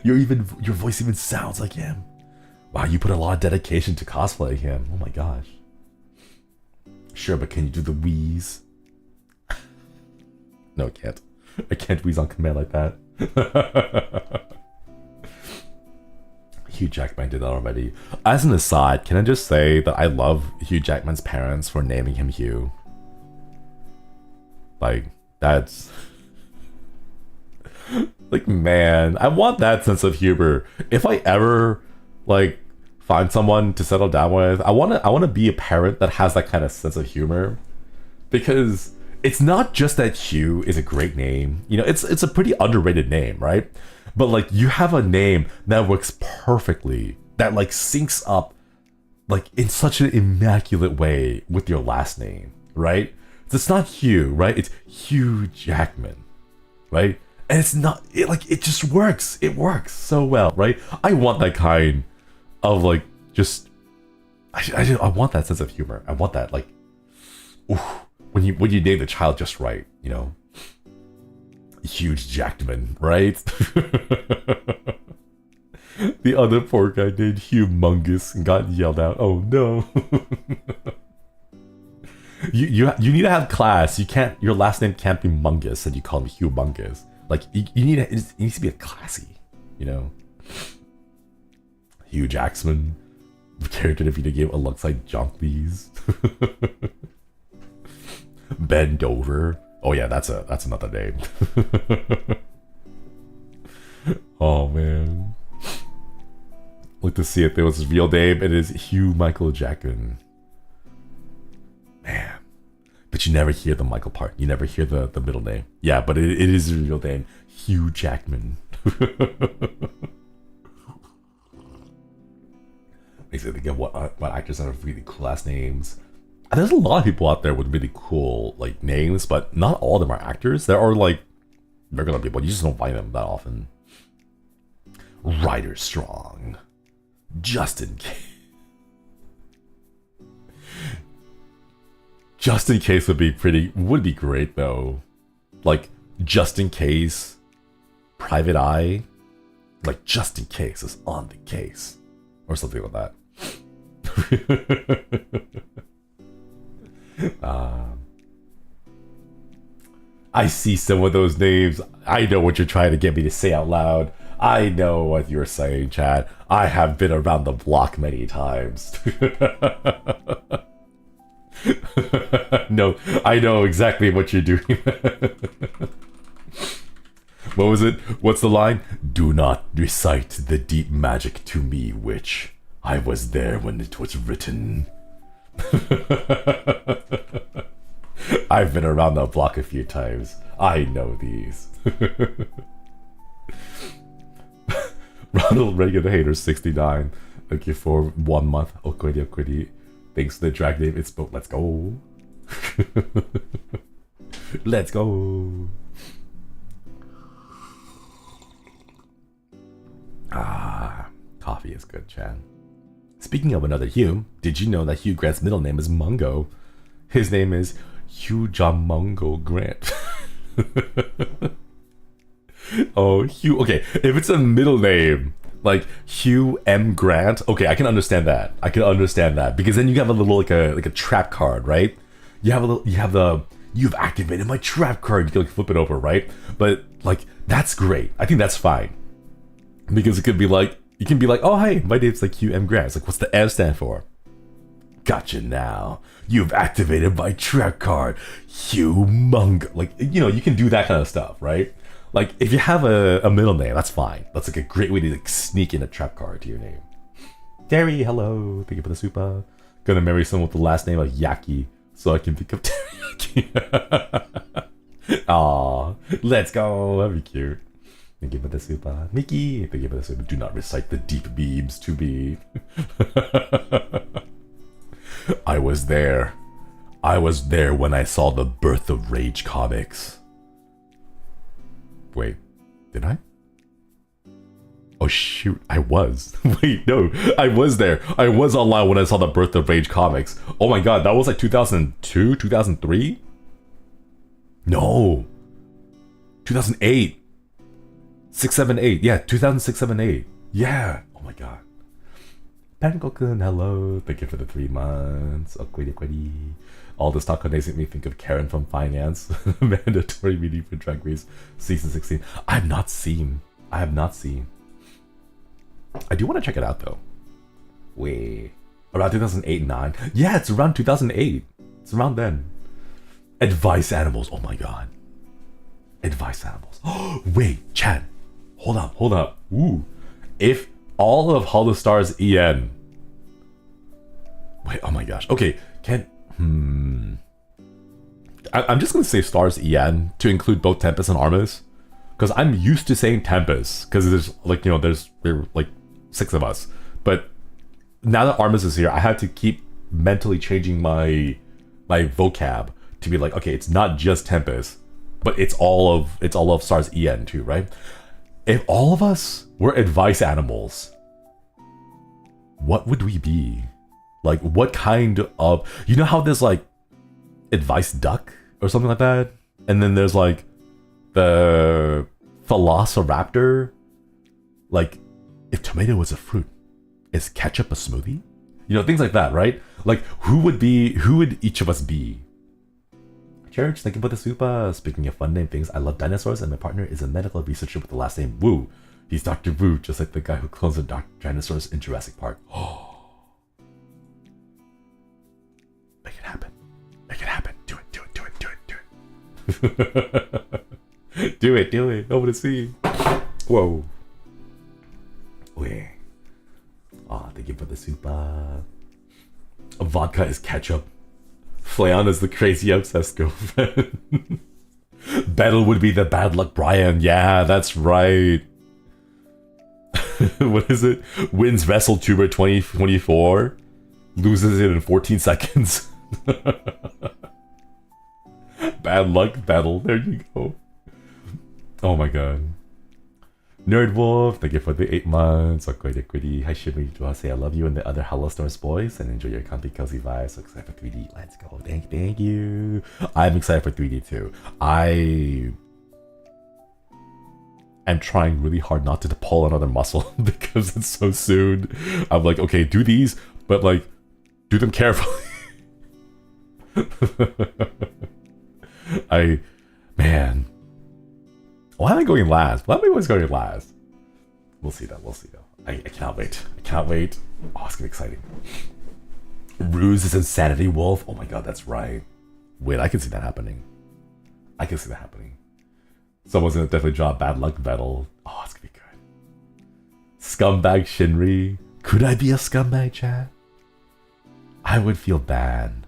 Your voice even sounds like him. Wow, you put a lot of dedication to cosplaying him. Oh my gosh. Sure, but can you do the wheeze? No, I can't. I can't wheeze on command like that. Hugh Jackman did that already. As an aside, can I just say that I love Hugh Jackman's parents for naming him Hugh? Like, that's... Like, man, I want that sense of humor. If I ever, like, find someone to settle down with, I wanna be a parent that has that kind of sense of humor. Because it's not just that Hugh is a great name. You know, it's a pretty underrated name, right? But, like, you have a name that works perfectly, that, like, syncs up, like, in such an immaculate way with your last name, right? So it's not Hugh, right? It's Hugh Jackman, right? And it's not, it just works. It works so well, right? I want that kind of, like, just, I want that sense of humor. I want that, like, oof, when you name the child just right, you know? Huge Jackman, right? The other poor guy named Humongous and got yelled out. Oh no. You need to have class. You can't. Your last name can't be Mungus, and you call him Humongous. Like you need. It needs to be a classy. You know. Hugh Jackman, character in a video game alongside Jonkley's. Ben Dover. Oh yeah, that's another name. Oh man. Look to see if there was his real name. It is Hugh Michael Jackman. Man. But you never hear the Michael part. You never hear the middle name. Yeah, but it is his real name. Hugh Jackman. Makes me think of what actors have really cool ass names. And there's a lot of people out there with really cool like names, but not all of them are actors. There are like regular people. You just don't find them that often. Ryder Strong. Justin Case would be great though. Like just in case, Private Eye, like just in case is on the case, or something like that. I see some of those names. I know what you're trying to get me to say out loud. I know what you're saying, Chad. I have been around the block many times. No, I know exactly what you're doing. What was it? What's the line? Do not recite the deep magic to me, witch. I was there when it was written. I've been around the block a few times. I know these. Ronald Reagan Hater 69. Thank you for 1 month. Okwedi. Thanks for the drag name. It's both. Let's go. Let's go. Coffee is good, Chad. Speaking of another Hugh, did you know that Hugh Grant's middle name is Mungo? His name is Hugh John Mungo Grant. Oh, Hugh. Okay, if it's a middle name, like Hugh M. Grant, okay, I can understand that. Because then you have a little like a trap card, right? You've activated my trap card. You can like flip it over, right? But like that's great. I think that's fine. Because it could be like, you can be like, oh hey, my name's like Hugh M. Grant. It's like, what's the M stand for? Gotcha now. You've activated my trap card, Hugh Mungo. Like, you know, you can do that kind of stuff, right? Like, if you have a middle name, that's fine. That's like a great way to like sneak in a trap card to your name. Terry, hello. Thank you for the super. Gonna marry someone with the last name of Yaki, so I can think of Teriyaki. Aw, let's go. That'd be cute. Thank you for the super. Mickey, thank you for the super. Do not recite the deep beams to me. I was there. I was there when I saw the birth of Rage comics. Wait, did I? Oh shoot, I was. Wait, no, I was there. I was online when I saw the birth of Rage comics. Oh my god, that was like 2002, 2003? No. 2008. 6, 7, 8. Yeah, 2006, 7, 8. Yeah. Oh my god. Pankokun, hello. Thank you for the 3 months. Okwedi. All this talk makes me think of Karen from Finance. Mandatory meeting for Drag Race season 16. I have not seen. I do want to check it out though. Wait. Around 2008, 9? Yeah, it's around 2008. It's around then. Advice Animals. Oh my god. Advice Animals. Wait, Chad. Hold up. Ooh. If all of HOLOSTARS-EN. Wait, oh my gosh. Okay, I'm just gonna say Stars-EN to include both Tempus and Armus. Because I'm used to saying Tempus. Because there's like, you know, there are like 6 of us. But now that Armus is here, I had to keep mentally changing my vocab to be like, okay, it's not just Tempus, but it's all of Stars-EN too, right? If all of us were advice animals, what would we be? Like, what kind of... You know how there's, like, advice duck or something like that? And then there's, like, the Velociraptor? Like, if tomato was a fruit, is ketchup a smoothie? You know, things like that, right? Like, who would each of us be? Church, thank you for the super. Speaking of fun name things, I love dinosaurs and my partner is a medical researcher with the last name Wu. He's Dr. Wu, just like the guy who clones the dinosaurs in Jurassic Park. Oh. Make it happen. Make it happen. Do it. Do it. I want to see. Whoa. Wait. Oh, thank you for the super. Vodka is ketchup. Flayon is the crazy obsessed girlfriend. Battle would be the bad luck Brian. Yeah, that's right. What is it? Wins Vessel Tuber 2024. Loses it in 14 seconds. Bad luck battle. There you go. Oh my god. Nerd Wolf, thank you for the 8 months. Okoide. Hi Shinri, do I say I love you and the other HOLOSTARS boys and enjoy your comfy cozy vibes. So excited for 3D. Let's go. Thank you. I'm excited for 3D too. I am trying really hard not to pull another muscle because it's so soon. I'm like, okay, do these, but like, do them carefully. Man. Why am I going last? Why am I always going last? We'll see though. I cannot wait. Oh, it's gonna be exciting. Ruse is Insanity Wolf. Oh my god, that's right. Wait, I can see that happening. Someone's gonna definitely draw a bad luck battle. Oh, it's gonna be good. Scumbag Shinri. Could I be a scumbag, chat? I would feel bad.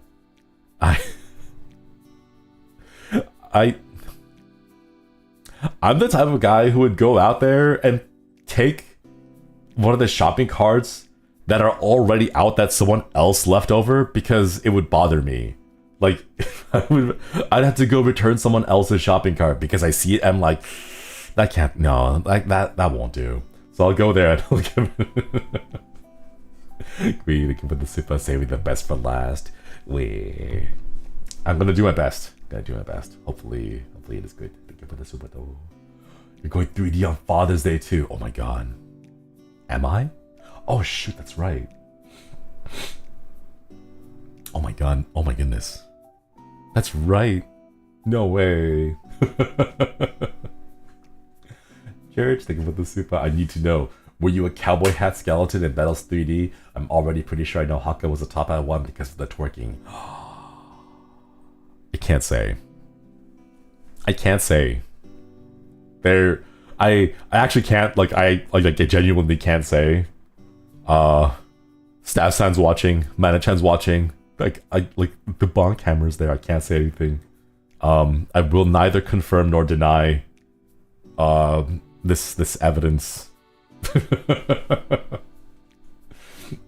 I'm the type of guy who would go out there and take one of the shopping carts that are already out that someone else left over because it would bother me. Like, I'd have to go return someone else's shopping cart because I see it and I'm like, that can't, no, like that won't do. So I'll go there and I'll give it. We can put the super saving the best for last. I'm gonna do my best. Hopefully it is good. For the super though. You're going 3D on Father's Day too. Oh my god. Am I? Oh shoot, that's right. Oh my god. Oh my goodness. That's right. No way. Church, thank you for the super. I need to know. Were you a cowboy hat skeleton in Battles 3D? I'm already pretty sure I know Haka was the top out of one because of the twerking. I can't say. I actually can't, like I genuinely can't say. Staff-san's watching, Mana-chan's watching. Like the bond camera's there, I can't say anything. I will neither confirm nor deny this evidence.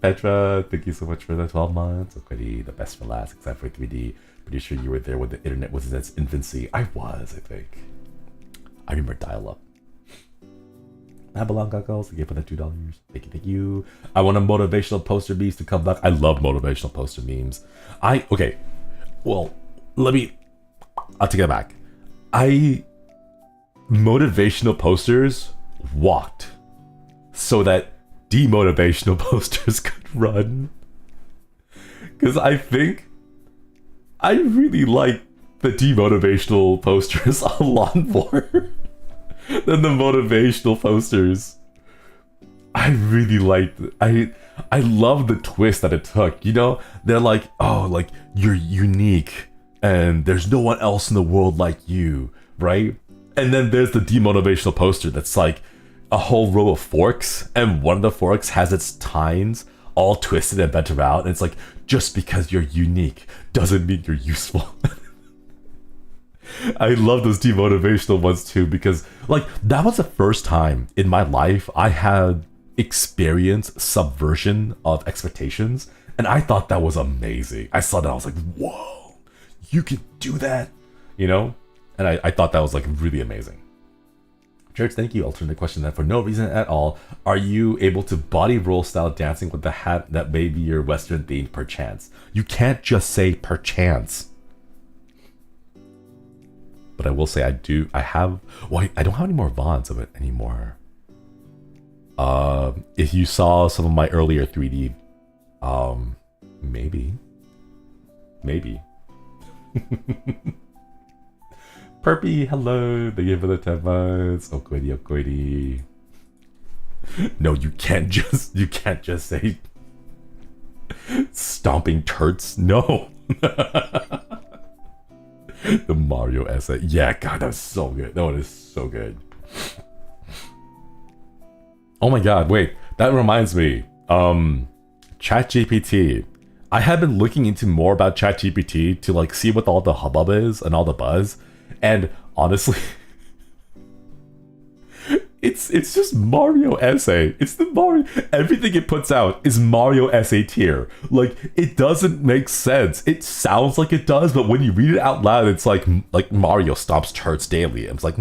Petra, thank you so much for the 12 months. Okay, the best for last, except for 3D. Pretty sure you were there when the internet was in its infancy. I think. I remember dial-up. Babylon Goggles, thank you for the $2. Thank you. I want a motivational poster memes to come back. I love motivational poster memes. Okay. Well, I'll take it back. Motivational posters walked so that demotivational posters could run. Because I think I really like the demotivational posters a lot more than the motivational posters. I really liked it. I love the twist that it took. You know, they're like, oh, like you're unique and there's no one else in the world like you, right? And then there's the demotivational poster that's like a whole row of forks, and one of the forks has its tines all twisted and bent around, and it's like, just because you're unique doesn't mean you're useful. I love those demotivational ones too, because like that was the first time in my life I had experienced subversion of expectations, and I thought that was amazing. I saw that, I was like, whoa, you can do that, you know? And I thought that was like really amazing. Jared, thank you. Alternate question then, for no reason at all, are you able to body roll style dancing with the hat that may be your Western themed perchance? You can't just say perchance. But I will say I don't have any more VODs of it anymore. If you saw some of my earlier 3D, maybe. Perpy, hello. Thank you for the 10 months. Okoidi. No, you can't just say stomping turds. No. The Mario essay. Yeah, God, that's so good. That one is so good. Oh my God, wait. That reminds me. ChatGPT. I have been looking into more about ChatGPT to like see what all the hubbub is and all the buzz. And honestly, it's just Mario essay. It's the Mario. Everything it puts out is Mario essay tier. Like, it doesn't make sense. It sounds like it does, but when you read it out loud, it's like Mario stomps turds daily. It's like,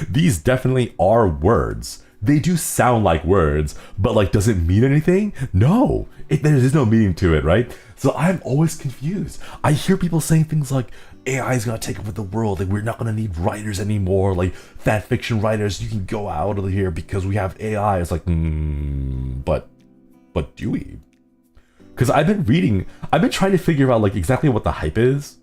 these definitely are words. They do sound like words, but like, does it mean anything? No, there is no meaning to it, right? So I'm always confused. I hear people saying things like, AI is gonna take over the world, like we're not gonna need writers anymore, like fan fiction writers, you can go out of here because we have AI. It's like, but do we? Because I've been trying to figure out like exactly what the hype is.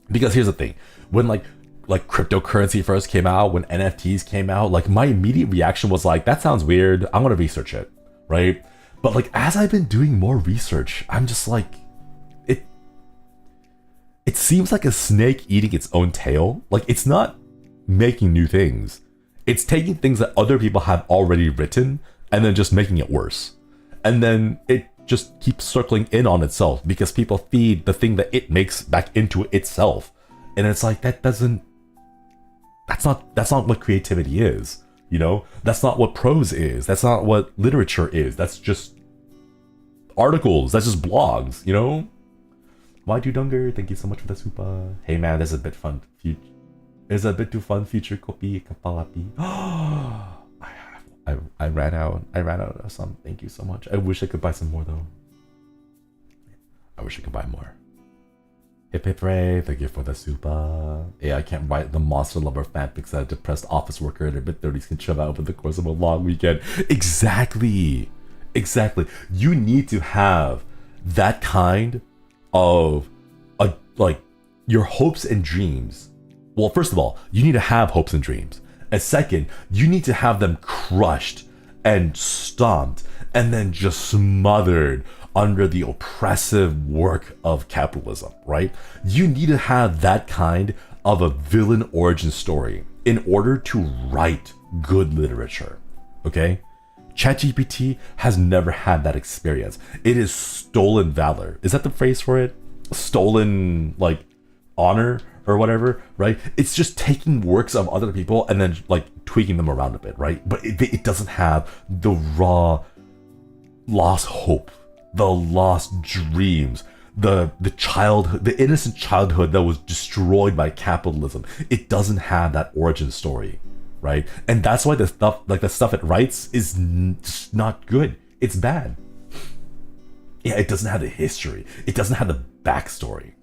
Because here's the thing, when like cryptocurrency first came out, when NFTs came out, like my immediate reaction was like, that sounds weird, I'm gonna research it, right? But like as I've been doing more research, I'm just like, it seems like a snake eating its own tail. Like, it's not making new things. It's taking things that other people have already written and then just making it worse. And then it just keeps circling in on itself because people feed the thing that it makes back into itself. And it's like, that's not what creativity is, you know? That's not what prose is. That's not what literature is. That's just articles. That's just blogs, you know? Why do Dunger? Thank you so much for the super. Hey man, there's a bit fun. There's a bit too fun future copy kapalapi. I ran out of some. Thank you so much. I wish I could buy some more though. I wish I could buy more. Hip hip hooray, thank you for the super. Yeah, I can't write the monster lover fanfics that a depressed office worker in their mid-30s can shove out over the course of a long weekend. Exactly. You need to have that kind of like your hopes and dreams. Well, first of all, you need to have hopes and dreams. And second, you need to have them crushed and stomped and then just smothered under the oppressive work of capitalism, right? You need to have that kind of a villain origin story in order to write good literature, okay? ChatGPT has never had that experience. It is stolen valor. Is that the phrase for it? Stolen, like, honor or whatever, right? It's just taking works of other people and then, like, tweaking them around a bit, right? But it doesn't have the raw, lost hope, the lost dreams, the childhood, the innocent childhood that was destroyed by capitalism. It doesn't have that origin story. Right? And that's why the stuff it writes is just not good. It's bad. Yeah, it doesn't have the history. It doesn't have the backstory.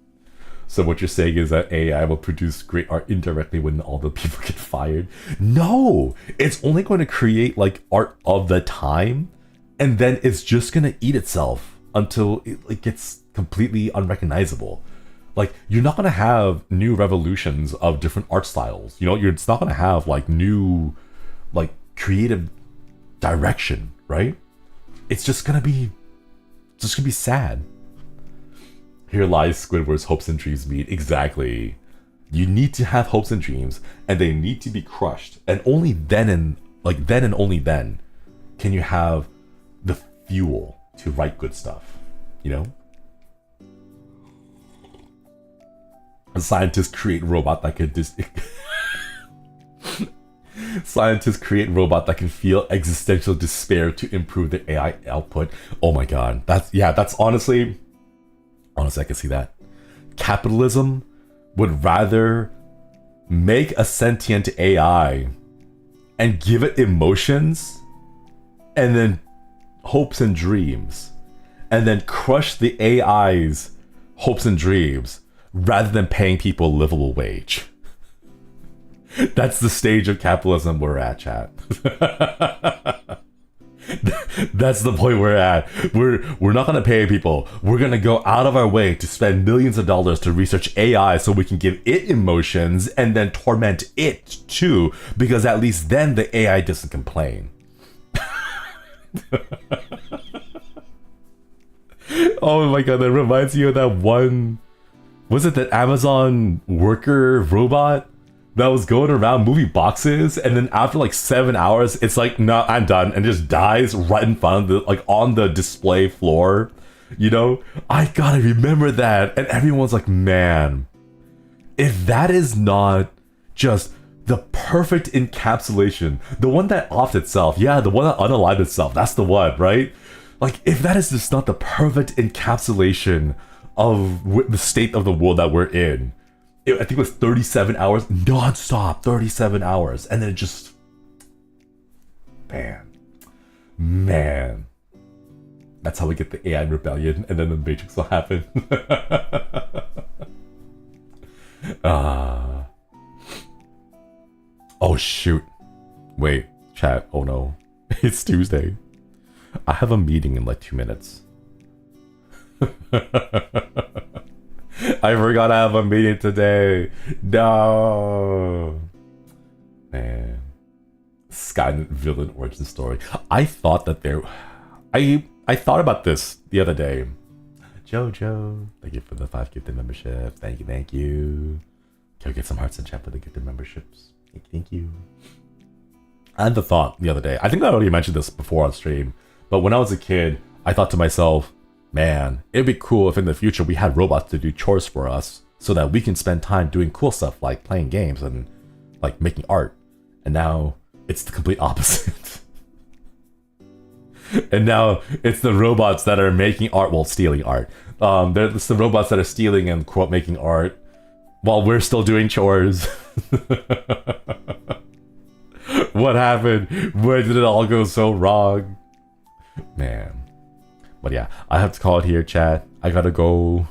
So what you're saying is that AI will produce great art indirectly when all the people get fired? No! It's only going to create like art of the time, and then it's just going to eat itself until it gets completely unrecognizable. Like, you're not going to have new revolutions of different art styles. You know, it's not going to have, like, new, like, creative direction, right? It's just going to be sad. Here lies Squidward's hopes and dreams meet. Exactly. You need to have hopes and dreams, and they need to be crushed. And only then and only then can you have the fuel to write good stuff, you know? Scientists create robot that can Scientists create robot that can feel existential despair to improve their AI output. Oh my god, that's honestly I can see that. Capitalism would rather make a sentient AI and give it emotions and then hopes and dreams and then crush the AI's hopes and dreams rather than paying people a livable wage. That's the stage of capitalism we're at, chat. That's the point we're at. We're not gonna pay people. We're gonna go out of our way to spend millions of dollars to research AI so we can give it emotions and then torment it too, because at least then the AI doesn't complain. Oh my god, that reminds you of that one. Was it that Amazon worker robot that was going around moving boxes, and then after like 7 hours, it's like, no, I'm done, and just dies right in front of the, like, on the display floor. You know, I gotta remember that, and everyone's like, man, if that is not just the perfect encapsulation, the one that offed itself, yeah, the one that unalived itself, that's the one, right? Like, if that is just not the perfect encapsulation of the state of the world that we're in. I think it was 37 hours non-stop, 37 hours, and then it just, man, that's how we get the AI rebellion, and then the Matrix will happen. Oh shoot, wait, chat, oh no, it's Tuesday. I have a meeting in like 2 minutes. I forgot I have a meeting today. No, man. Skynet villain origin story. I thought that I thought about this the other day. Jojo, thank you for the 5 gifted memberships. Thank you. Can we get some hearts in chat for the gifted memberships? Thank you. I had the thought the other day. I think I already mentioned this before on stream, but when I was a kid, I thought to myself, man, it'd be cool if in the future we had robots to do chores for us so that we can spend time doing cool stuff like playing games and like making art. And now it's the complete opposite. And now it's the robots that are making art while stealing art. It's the robots that are stealing and quote making art while we're still doing chores. What happened? Where did it all go so wrong? Man. But yeah, I have to call it here, chat. I gotta go.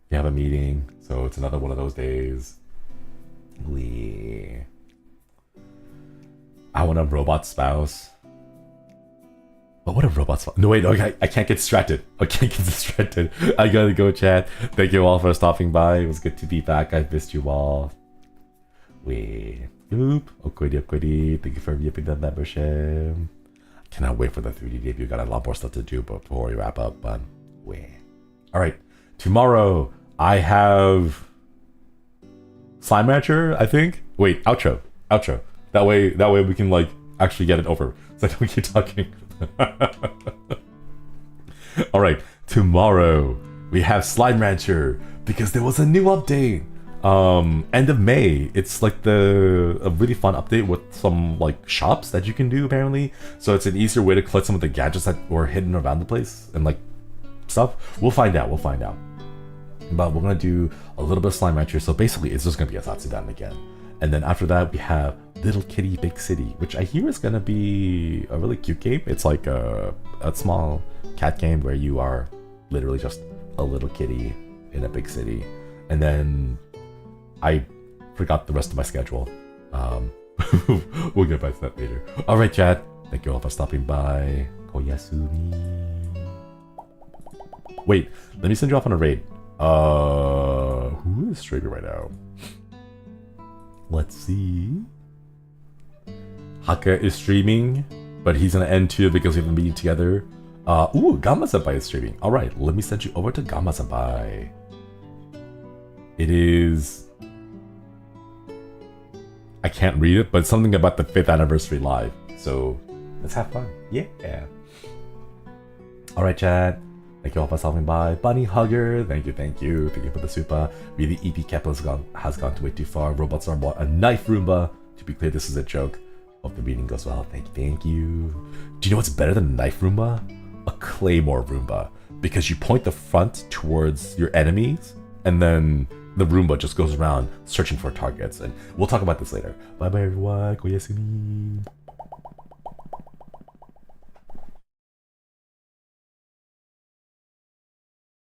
We have a meeting, so it's another one of those days. I want a robot spouse. But what a robot spouse? No, wait, no, I can't get distracted. I gotta go, chat. Thank you all for stopping by. It was good to be back. I missed you all. Oop. Okwidi. Thank you for giving the membership. Cannot wait for the 3D debut. Got a lot more stuff to do before we wrap up, but Alright, tomorrow I have Slime Rancher, I think. Wait, outro. That way we can like actually get it over. So I don't keep talking. Alright, tomorrow we have Slime Rancher because there was a new update. End of May. It's like a really fun update with some like shops that you can do apparently. So it's an easier way to collect some of the gadgets that were hidden around the place and like stuff. We'll find out. But we're gonna do a little bit of Slime Rancher. So basically it's just gonna be a Zatsudan again. And then after that we have Little Kitty Big City, which I hear is gonna be a really cute game. It's like a small cat game where you are literally just a little kitty in a big city. And then I forgot the rest of my schedule. We'll get back to that later. Alright, chat. Thank you all for stopping by. Koyasumi. Wait, let me send you off on a raid. Who is streaming right now? Let's see. Haka is streaming, but he's gonna end too because we have a meeting together. Gamma-senpai is streaming. Alright, let me send you over to Gamma-senpai. It is... I can't read it, but it's something about the 5th anniversary live. So let's have fun. Yeah. Alright, chat. Thank you all for stopping by. Bunny Hugger, thank you. Thank you for the super. Really, EP Capitalism has gone way too far. Robots are more a knife Roomba. To be clear, this is a joke. Hope the meeting goes well. Thank you. Do you know what's better than a knife Roomba? A Claymore Roomba. Because you point the front towards your enemies, and then the Roomba just goes around searching for targets. And we'll talk about this later. Bye bye everyone. Koyasumi.